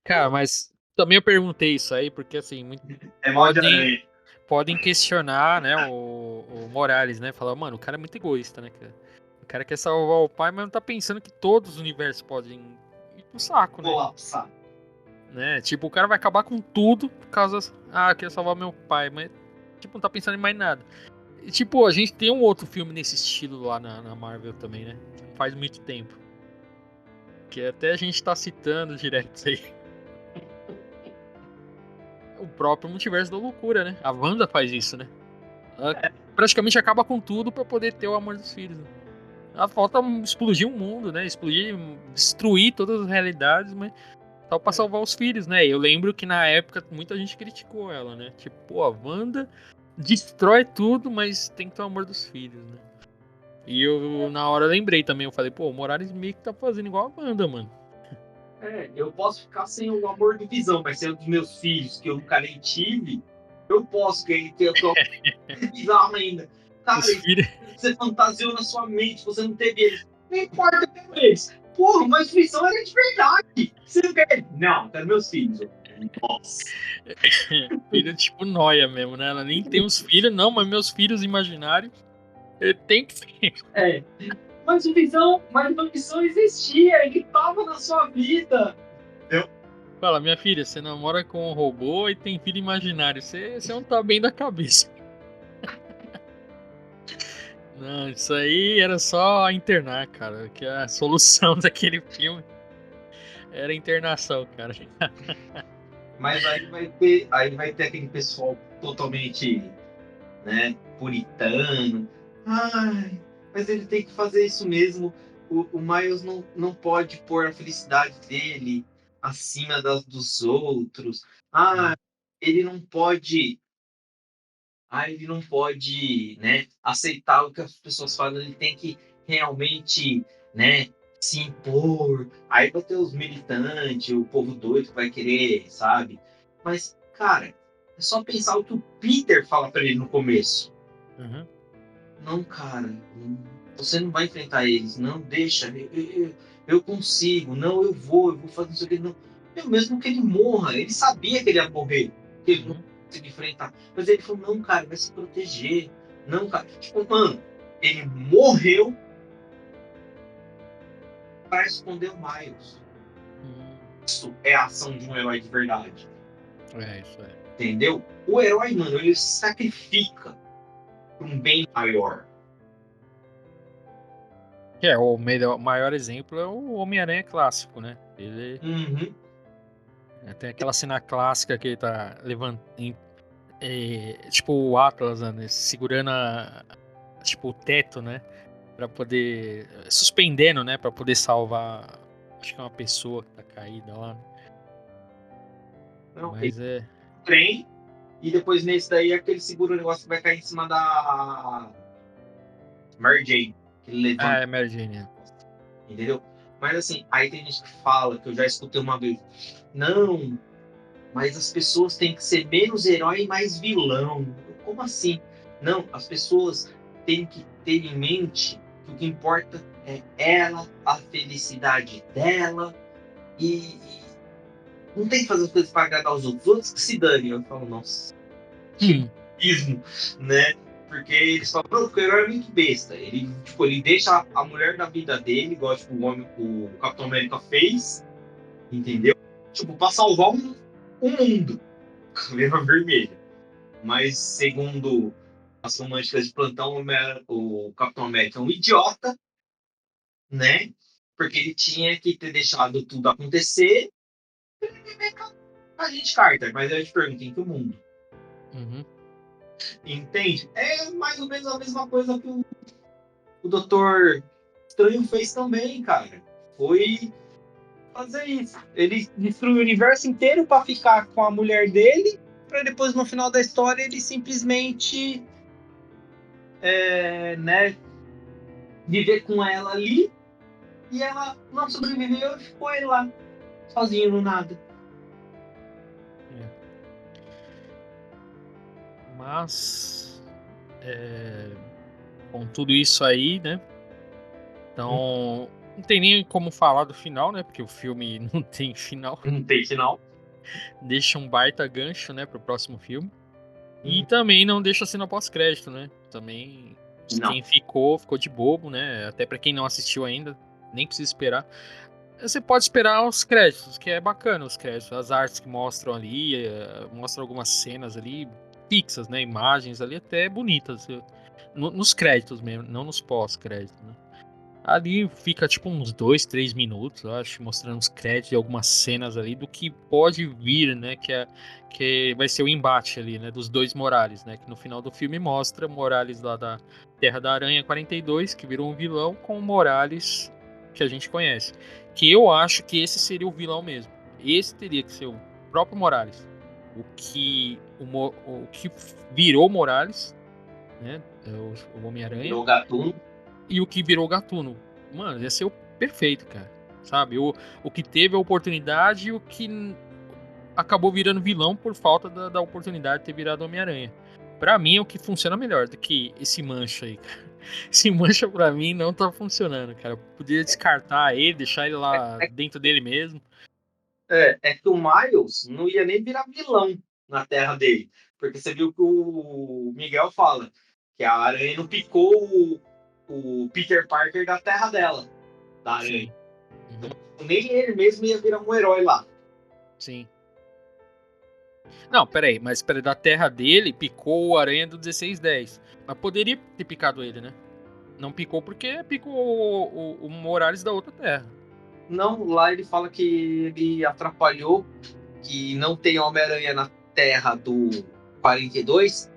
Cara, mas também eu perguntei isso aí porque assim, É mal de podem, aranha. podem questionar, né, o Morales, né? Falar, mano, o cara é muito egoísta, né, cara? O cara quer salvar o pai, mas não tá pensando que todos os universos podem ir pro saco, né? Colapsar. Né? Tipo, o cara vai acabar com tudo por causa. Ah, eu quero salvar meu pai, mas tipo, não tá pensando em mais nada. E, tipo, a gente tem um outro filme nesse estilo lá na Marvel também, né? Não faz muito tempo. Que até a gente tá citando direto isso aí. O próprio Multiverso da Loucura, né? A Wanda faz isso, né? Ela praticamente acaba com tudo pra poder ter o amor dos filhos. Né? Ela falta explodir o mundo, né? Explodir, destruir todas as realidades, mas só pra salvar os filhos, né? Eu lembro que na época muita gente criticou ela, né? Tipo, pô, a Wanda destrói tudo, mas tem que ter o amor dos filhos, né? E eu, na hora, lembrei também. Eu falei, pô, o Morales meio que tá fazendo igual a Wanda, mano. Eu posso ficar sem o amor do Visão, mas sem os meus filhos, que eu nunca nem tive, eu posso ter o Visão ainda. Cara, Os isso filhos. você fantasiou na sua mente, você não teve eles. Não importa, eu tenho eles. Porra, mas o Visão era de verdade. Você não quer? Não, quero meus filhos. Nossa. Filho tipo Noia mesmo, né? Ela nem tem os filhos, não, mas meus filhos imaginários. Tem que ser. É, mas o Visão existia, ele tava na sua vida. Eu, Fala, minha filha, você namora com um robô e tem filho imaginário. Você não tá bem da cabeça. Não, isso aí era só internar, cara. Que a solução daquele filme era internação, cara. mas aí vai ter aquele pessoal totalmente, né, puritano. Ai, mas ele tem que fazer isso mesmo. O Miles não pode pôr a felicidade dele acima das dos outros. Ah, Hum, ele não pode. Ele não pode, né, aceitar o que as pessoas falam. Ele tem que realmente, né, se impor. Aí vai ter os militantes, o povo doido que vai querer, sabe? Mas, cara, é só pensar o que o Peter fala para ele no começo. uhum, Não, cara, você não vai enfrentar eles. Não, deixa. Eu consigo. Não, eu vou fazer isso aqui. Não. Mesmo que ele morra, ele sabia que ele ia morrer, que ele não uhum. conseguia enfrentar. Mas ele falou: não, cara, vai se proteger. Não, cara. Tipo, mano, ele morreu para esconder o Miles. Hum, Isso é a ação de um herói de verdade. é isso aí. Entendeu? O herói, mano, ele se sacrifica por um bem maior. O maior exemplo é o Homem-Aranha clássico, né? Ele Uhum. tem aquela cena clássica que ele tá levantando, tipo o Atlas, né? Segurando tipo o teto, né? Pra poder suspendendo, né? Pra poder salvar, acho que é uma pessoa que tá caída lá. Né? Não, ele Mas é, trem. E depois nesse daí, aquele segura o negócio que vai cair em cima da Mary Jane, que ele levanta. é Mary Jane. É. Entendeu? Mas assim, aí tem gente que fala, que eu já escutei uma vez, não, mas as pessoas têm que ser menos herói e mais vilão. Como assim? Não, as pessoas têm que ter em mente que o que importa é ela, a felicidade dela, e não tem que fazer as coisas para agradar os outros que se dane. Eu falo, nossa, que Hum, mesmo, né? Porque eles falam, não, porque o herói é muito besta. Ele, tipo, ele deixa a mulher da vida dele, igual tipo, o Capitão América fez, entendeu? Tipo, pra salvar um mundo. Caveira Vermelha. Mas, segundo as românticas de plantão, o Capitão América é um idiota, né? Porque ele tinha que ter deixado tudo acontecer com a gente Carter. Mas eu te pergunto, em que mundo? uhum. Entende? É mais ou menos a mesma coisa que o o Doutor Estranho fez também, cara. Foi fazer isso. Ele destruiu o universo inteiro pra ficar com a mulher dele, pra depois, no final da história, ele simplesmente né, viver com ela ali, e ela não sobreviveu e ficou ele lá, sozinho no nada. Mas com tudo isso aí, né? Então, não tem nem como falar do final, né? Porque o filme não tem final. Não tem final. Deixa um baita gancho, né, pro próximo filme. E também não deixa cena pós-crédito, né? Também Não. quem ficou de bobo, né? Até pra quem não assistiu ainda, nem precisa esperar. Você pode esperar os créditos, que é bacana os créditos, as artes que mostram ali, mostram algumas cenas ali fixas, né? Imagens ali até bonitas, nos créditos mesmo, não nos pós-créditos, né? Ali fica tipo uns 2, 3 minutos, eu acho, mostrando os créditos de algumas cenas ali do que pode vir, né? Que vai ser o embate ali, né? Dos dois Morales, né? Que no final do filme mostra Morales lá da Terra da Aranha 42, que virou um vilão, com o Morales que a gente conhece. Que eu acho que esse seria o vilão mesmo. Esse teria que ser o próprio Morales. O que virou Morales, né? O Homem-Aranha. Virou Gatuno. E o que virou Gatuno. Mano, ia ser o perfeito, cara. Sabe? O que teve a oportunidade e o que acabou virando vilão por falta da oportunidade de ter virado Homem-Aranha. Pra mim é o que funciona melhor do que esse mancha aí, cara. Esse mancha pra mim não tá funcionando, cara. Eu podia descartar ele, deixar ele lá dentro dele mesmo. É que o Miles não ia nem virar vilão na terra dele. Porque você viu que o Miguel fala que a aranha não picou o Peter Parker da terra dela. Da aranha. Sim. Então, nem ele mesmo ia virar um herói lá. Sim. Não, peraí, mas da terra dele picou o aranha do 1610. Mas poderia ter picado ele, né? Não picou porque picou o Morales da outra terra. Não, lá ele fala que ele atrapalhou, que não tem Homem-Aranha na terra do 42,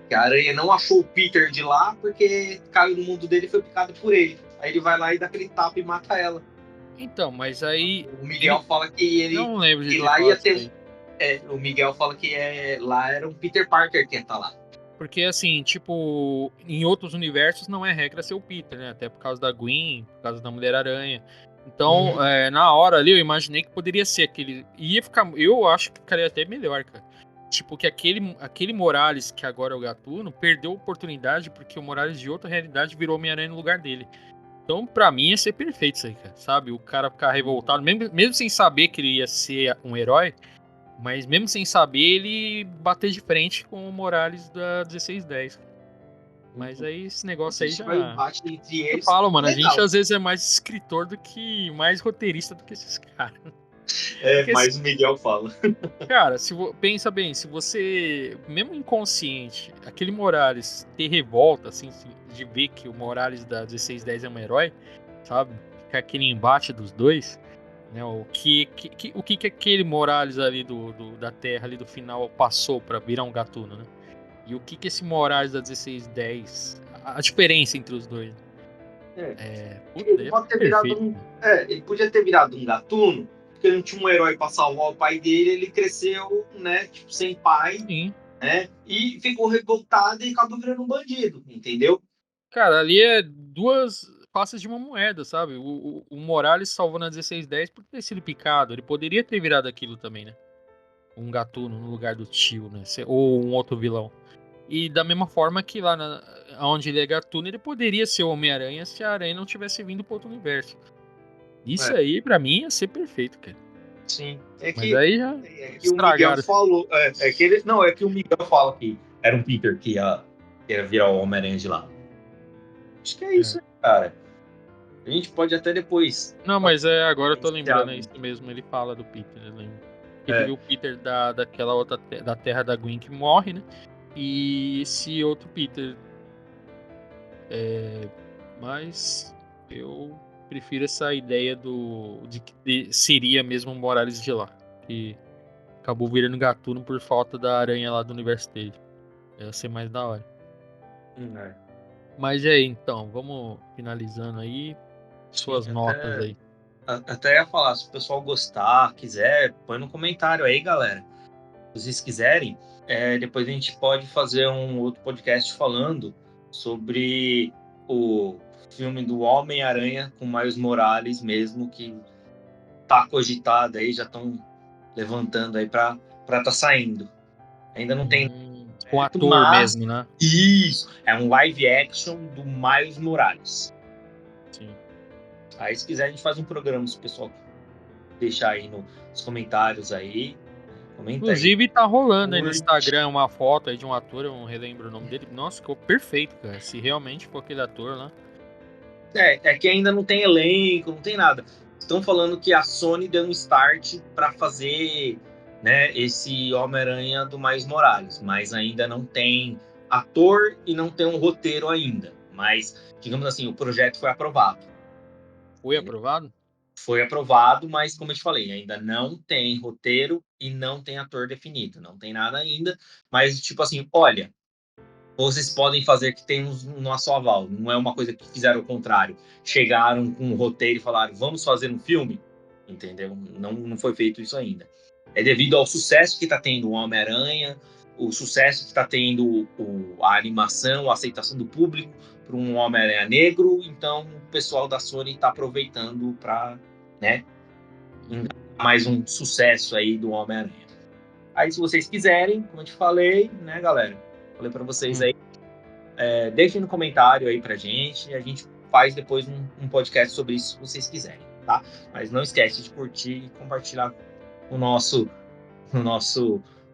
que a aranha não achou o Peter de lá porque caiu no mundo dele e foi picado por ele. Aí ele vai lá e dá aquele tapa e mata ela. Então, mas aí. O Miguel fala que ele Não lembro de que ter lá falado ia isso ter. aí. O Miguel fala que lá era um Peter Parker que ia estar lá. Porque, assim, tipo, em outros universos não é regra ser o Peter, né? Até por causa da Gwen, por causa da Mulher-Aranha. Então, na hora ali, eu imaginei que poderia ser aquele. Ia ficar. Eu acho que ficaria até melhor, cara. Tipo, que aquele Morales, que agora é o Gatuno, perdeu a oportunidade porque o Morales de outra realidade virou Homem-Aranha no lugar dele. Então, pra mim, ia ser perfeito isso aí, cara. Sabe? O cara ficar revoltado, mesmo sem saber que ele ia ser um herói, mas mesmo sem saber, ele bater de frente com o Morales da 1610. Mas aí esse negócio aí Vai já. embate entre Eu eles. falo, mano, a Legal. gente às vezes é mais escritor do que. Mais roteirista do que esses caras. Porque, Mas o Miguel fala. cara, pensa bem, se você, mesmo inconsciente, aquele Morales ter revolta, assim, de ver que o Morales da 1610 é um herói, sabe? Ficar aquele embate dos dois, né? O que aquele Morales ali da Terra, ali do final, passou pra virar um Gatuno, né? E o que esse Morales da 1610, a diferença entre os dois. Ele pode ter virado perfeito. ele podia ter virado um gatuno, porque não tinha um herói para salvar o pai dele, ele cresceu, né, tipo, sem pai, Sim. né, e ficou revoltado e acabou virando um bandido, entendeu? Cara, ali é duas faces de uma moeda, sabe? O Morales salvou na 1610 por ter sido picado. Ele poderia ter virado aquilo também, né? Um gatuno no lugar do tio, né? Ou um outro vilão. E da mesma forma que lá onde ele é gatuno, ele poderia ser o Homem-Aranha se a aranha não tivesse vindo para outro universo. Isso aí, pra mim, ia ser perfeito, cara. Sim. Mas aí já que o Miguel falou. É que o Miguel fala que era um Peter que ia virar o Homem-Aranha de lá. Acho que é isso, cara. A gente pode até depois. Não, mas agora eu tô lembrando, é isso mesmo. Ele fala do Peter, eu lembro. Porque teve o Peter daquela outra da Terra da Gwen que morre, né? E esse outro Peter. Mas eu prefiro essa ideia de que seria mesmo o Morales de lá. Que acabou virando gatuno por falta da aranha lá do universo dele. Ia ser mais da hora. Mas e aí, então, vamos finalizando aí. Sim, Suas notas aí. até ia falar, se o pessoal gostar, quiser, põe no comentário aí, galera. Se vocês quiserem, depois a gente pode fazer um outro podcast falando sobre o filme do Homem-Aranha com Miles Morales mesmo, que tá cogitado aí, já estão levantando aí para tá saindo. Ainda não tem Com certo, ator mas mesmo, né? isso é um live action do Miles Morales. Sim. Aí se quiser a gente faz um programa, se o pessoal deixar aí nos comentários aí, comenta aí. Inclusive, tá rolando aí no Curte. Instagram uma foto aí de um ator, eu não relembro o nome dele. Nossa, ficou perfeito, cara. Se realmente for aquele ator lá. É que ainda não tem elenco, não tem nada. Estão falando que a Sony deu um start para fazer, né, esse Homem-Aranha do Miles Morales, mas ainda não tem ator e não tem um roteiro ainda. Mas, digamos assim, o projeto foi aprovado. Foi aprovado? Foi aprovado, mas como eu te falei, ainda não tem roteiro e não tem ator definido, não tem nada ainda. Mas, tipo assim, olha, vocês podem fazer que tem um nosso aval. Não é uma coisa que fizeram o contrário. Chegaram com um roteiro e falaram, vamos fazer um filme? Entendeu? Não foi feito isso ainda. É devido ao sucesso que está tendo o Homem-Aranha, o sucesso que está tendo a animação, a aceitação do público para um Homem-Aranha negro. Então, o pessoal da Sony está aproveitando para, né, mais um sucesso aí do Homem-Aranha. Aí, se vocês quiserem, como eu te falei, né, galera? Falei para vocês aí, deixem no comentário aí pra gente e a gente faz depois um podcast sobre isso se vocês quiserem, tá? Mas não esquece de curtir e compartilhar o nosso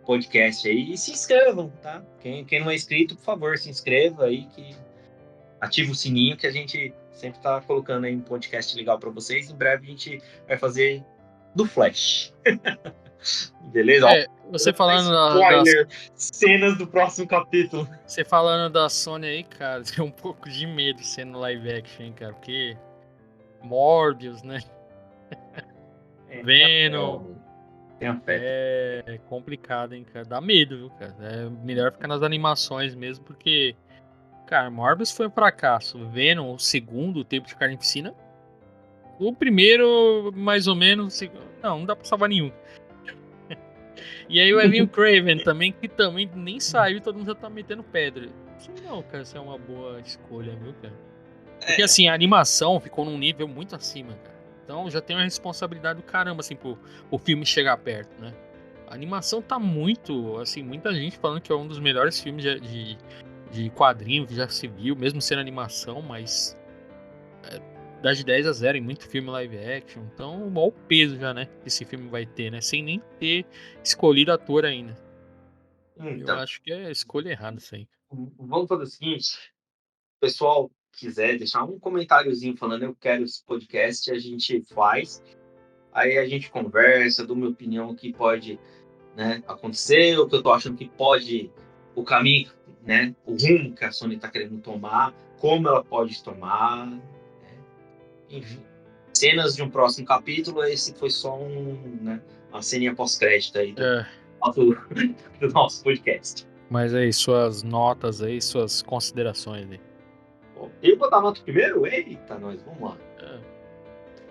podcast aí e se inscrevam, tá? Quem não é inscrito, por favor, se inscreva aí que ativa o sininho que a gente sempre tá colocando aí um podcast legal para vocês. Em breve a gente vai fazer do Flash. Beleza? Ó, Você falando spoiler, cenas do próximo capítulo. você falando da Sony aí, cara, tem um pouco de medo sendo live action, hein, cara, porque Morbius, né? Tenha fé, Venom, homem. Tenha fé. é complicado, hein, cara. Dá medo, viu, cara? É melhor ficar nas animações mesmo, porque, cara, Morbius foi um fracasso. Venom, o segundo, o Tempo de Carnificina. O primeiro, mais ou menos, não dá pra salvar nenhum. E aí vai vir o Craven também, que também nem saiu e todo mundo já tá metendo pedra. Não sei não, cara, se é uma boa escolha, viu, cara? Porque assim, a animação ficou num nível muito acima, cara. Então já tem uma responsabilidade do caramba, assim, pro filme chegar perto, né? A animação tá muito, assim, muita gente falando que é um dos melhores filmes de quadrinho que já se viu, mesmo sendo animação, mas dá de 10 a 0 em muito filme live action. Então, olha o peso já, né? Que esse filme vai ter, né? Sem nem ter escolhido ator ainda. Eu Então, acho que é escolha errada isso aí. vamos fazer o seguinte: o pessoal quiser deixar um comentáriozinho falando eu quero esse podcast, a gente faz. Aí a gente conversa, dou minha opinião o que pode, né, acontecer, o que eu tô achando que pode, o caminho, né, o rumo que a Sony tá querendo tomar, como ela pode tomar, né? Enfim. Cenas de um próximo capítulo, esse foi só né, uma ceninha pós-crédito aí É, do nosso podcast. mas aí, suas notas aí, suas considerações aí. Bom, eu vou dar nota primeiro? Eita, nós, vamos lá. É,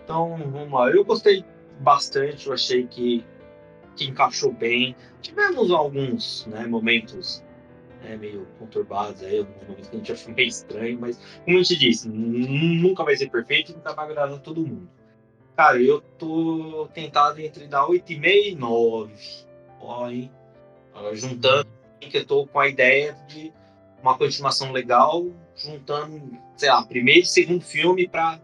Então, vamos lá. Eu gostei bastante, eu achei que encaixou bem. Tivemos alguns, né, momentos, né, meio conturbados aí, alguns momentos que a gente achou meio estranho, mas, como a gente disse, nunca vai ser perfeito e nunca vai agradar a todo mundo. Cara, eu tô tentado entre dar 8,5 e 9. Ó, hein? Juntando que eu tô com a ideia de uma continuação legal, juntando, sei lá, primeiro e segundo filme para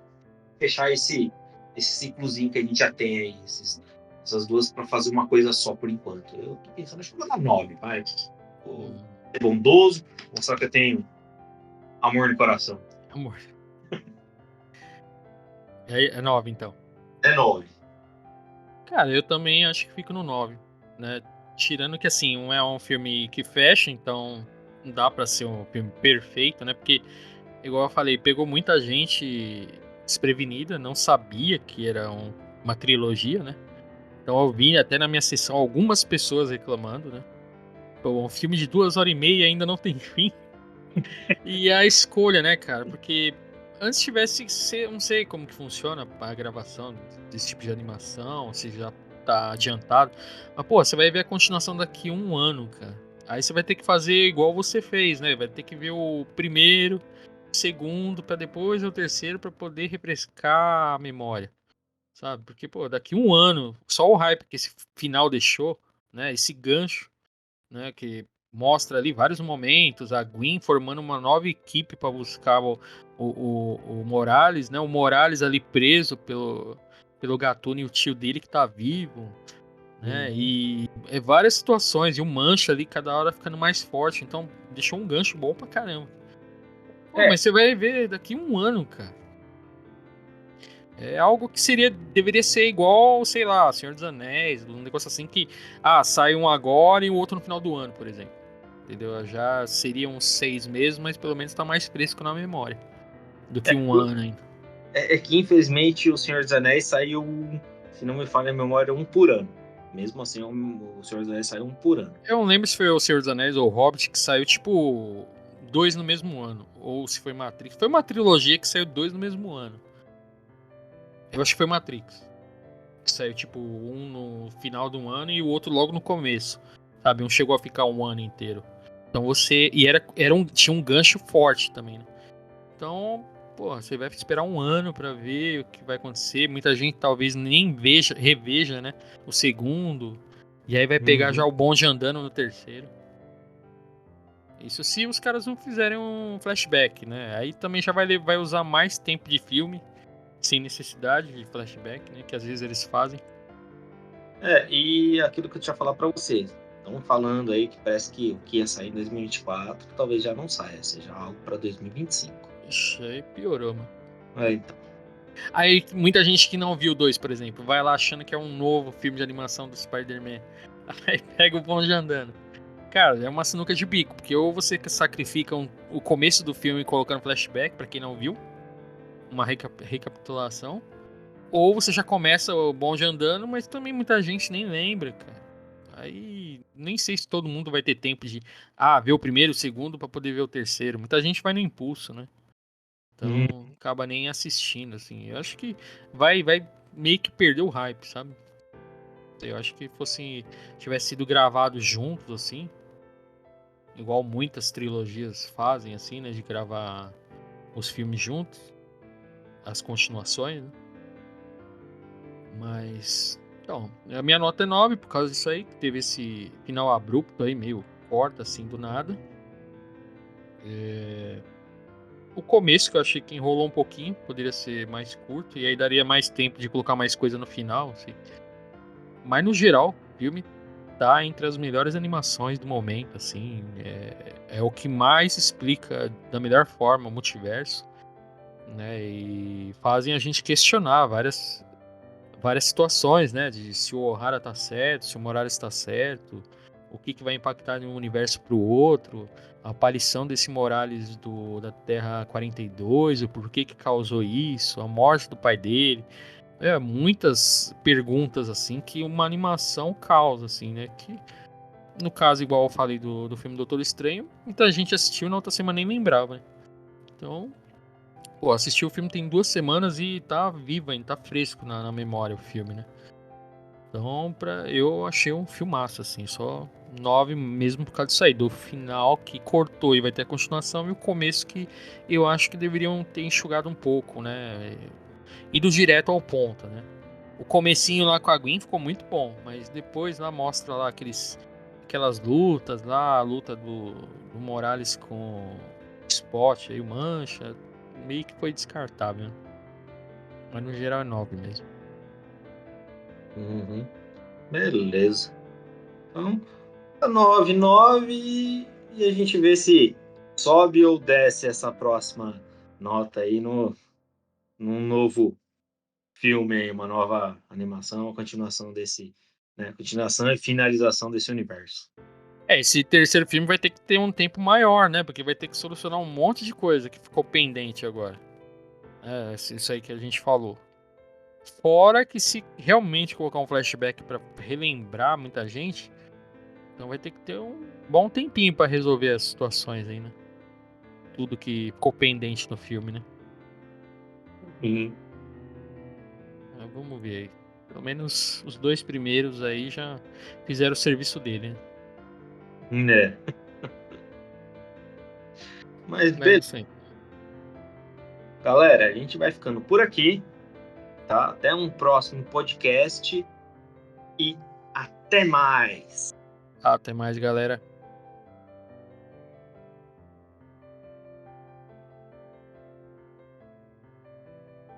fechar esse ciclozinho que a gente já tem aí, essas duas para fazer uma coisa só por enquanto. Eu tô pensando, acho que vou dar 9, vai. Vou ser bondoso, mostrar que eu tenho amor no coração. amor. É 9, então. É 9. Cara, eu também acho que fico no 9, né? Tirando que, assim, não é um filme que fecha, então não dá pra ser um filme perfeito, né? Porque, igual eu falei, pegou muita gente desprevenida, não sabia que era uma trilogia, né? Então eu vi até na minha sessão algumas pessoas reclamando, né? Pô, um filme de 2 horas e meia ainda não tem fim. E a escolha, né, cara? Porque antes tivesse que ser, não sei como que funciona a gravação desse tipo de animação, se já tá adiantado. Mas, pô, você vai ver a continuação daqui a um ano, cara. Aí você vai ter que fazer igual você fez, né? Vai ter que ver o primeiro, o segundo, pra depois o terceiro, pra poder refrescar a memória, sabe? Porque, pô, daqui a um ano, só o hype que esse final deixou, né? Esse gancho, né? Que mostra ali vários momentos, a Gwen formando uma nova equipe para buscar o Morales, né? O Morales ali preso pelo Gatuno e o tio dele que tá vivo, né? Uhum. E é várias situações, e o Mancha ali cada hora ficando mais forte, então deixou um gancho bom pra caramba. Pô, É, mas você vai ver daqui a um ano, cara. É algo que deveria ser igual, sei lá, Senhor dos Anéis, um negócio assim que, sai um agora e o outro no final do ano, por exemplo. Entendeu? Já seriam uns 6 meses, mas pelo menos tá mais fresco na memória do que um ano ainda. é que infelizmente o Senhor dos Anéis saiu, se não me falha a memória, um por ano. Mesmo assim, o Senhor dos Anéis saiu um por ano. Eu não lembro se foi o Senhor dos Anéis ou o Hobbit que saiu, tipo, 2 no mesmo ano. Ou se foi Matrix. Foi uma trilogia que saiu 2 no mesmo ano. Eu acho que foi Matrix. Que saiu, tipo, um no final de um ano e o outro logo no começo. Sabe? Um chegou a ficar um ano inteiro. Então você. E tinha um gancho forte também, né? Então, pô, você vai esperar um ano pra ver o que vai acontecer. Muita gente talvez nem reveja, né? O segundo. E aí vai pegar já Uhum. o bonde andando no terceiro. Isso se os caras não fizerem um flashback, né? Aí também já vai usar mais tempo de filme, sem necessidade de flashback, né? Que às vezes eles fazem. E aquilo que eu tinha falado para você. Estão falando aí que parece que o que ia sair em 2024 talvez já não saia, seja algo para 2025. Ixi, aí piorou, mano. Então. Aí muita gente que não viu o 2, por exemplo, vai lá achando que é um novo filme de animação do Spider-Man. Aí pega o bonde andando. Cara, é uma sinuca de bico, porque ou você sacrifica o começo do filme colocando flashback, pra quem não viu, uma recapitulação, ou você já começa o bonde andando, mas também muita gente nem lembra, cara. Aí nem sei se todo mundo vai ter tempo de ver o primeiro, o segundo pra poder ver o terceiro. Muita gente vai no impulso, né? Hum. Então acaba nem assistindo, assim. Eu acho que vai meio que perder o hype, sabe? Eu acho que tivesse sido gravado juntos, assim, igual muitas trilogias fazem, assim, né? De gravar os filmes juntos, as continuações, né? Mas, então, a minha nota é 9 por causa disso aí, que teve esse final abrupto aí, meio corta, assim, do nada. O começo que eu achei que enrolou um pouquinho, poderia ser mais curto, e aí daria mais tempo de colocar mais coisa no final, assim. Mas no geral, o filme tá entre as melhores animações do momento, assim. É o que mais explica da melhor forma o multiverso, né? E fazem a gente questionar várias situações, né? De se o O'Hara tá certo, se o Morales tá certo, o que vai impactar de um universo pro outro, a aparição desse Morales da Terra 42, o porquê que causou isso, a morte do pai dele. Muitas perguntas assim que uma animação causa, assim, né? Que no caso, igual eu falei do filme Doutor Estranho, muita gente assistiu e na outra semana nem lembrava, né? Então, pô, assisti o filme tem 2 semanas e tá vivo ainda, tá fresco na memória o filme, né? Então, eu achei um filmaço, assim, só 9 mesmo por causa disso aí, do final que cortou e vai ter a continuação, e o começo que eu acho que deveriam ter enxugado um pouco, né? Ido direto ao ponto, né? O comecinho lá com a Gwen ficou muito bom, mas depois lá mostra lá aquelas lutas lá, a luta do Morales com o Spot aí, o Mancha, meio que foi descartável, né? Mas no geral é 9 mesmo. Uhum. Beleza. Então, tá 9 e a gente vê se sobe ou desce essa próxima nota aí no, num novo filme aí, uma nova animação, continuação desse, né, continuação e finalização desse universo. Esse terceiro filme vai ter que ter um tempo maior, né? Porque vai ter que solucionar um monte de coisa que ficou pendente agora. Isso aí que a gente falou. Fora que se realmente colocar um flashback pra relembrar muita gente, então vai ter que ter um bom tempinho pra resolver as situações aí, né? tudo que ficou pendente no filme, né? Vamos ver aí. Pelo menos os 2 primeiros aí já fizeram o serviço dele, né? Mas Mas é beleza, isso aí. galera, a gente vai ficando por aqui, tá? Até um próximo podcast e até mais. Até mais, galera.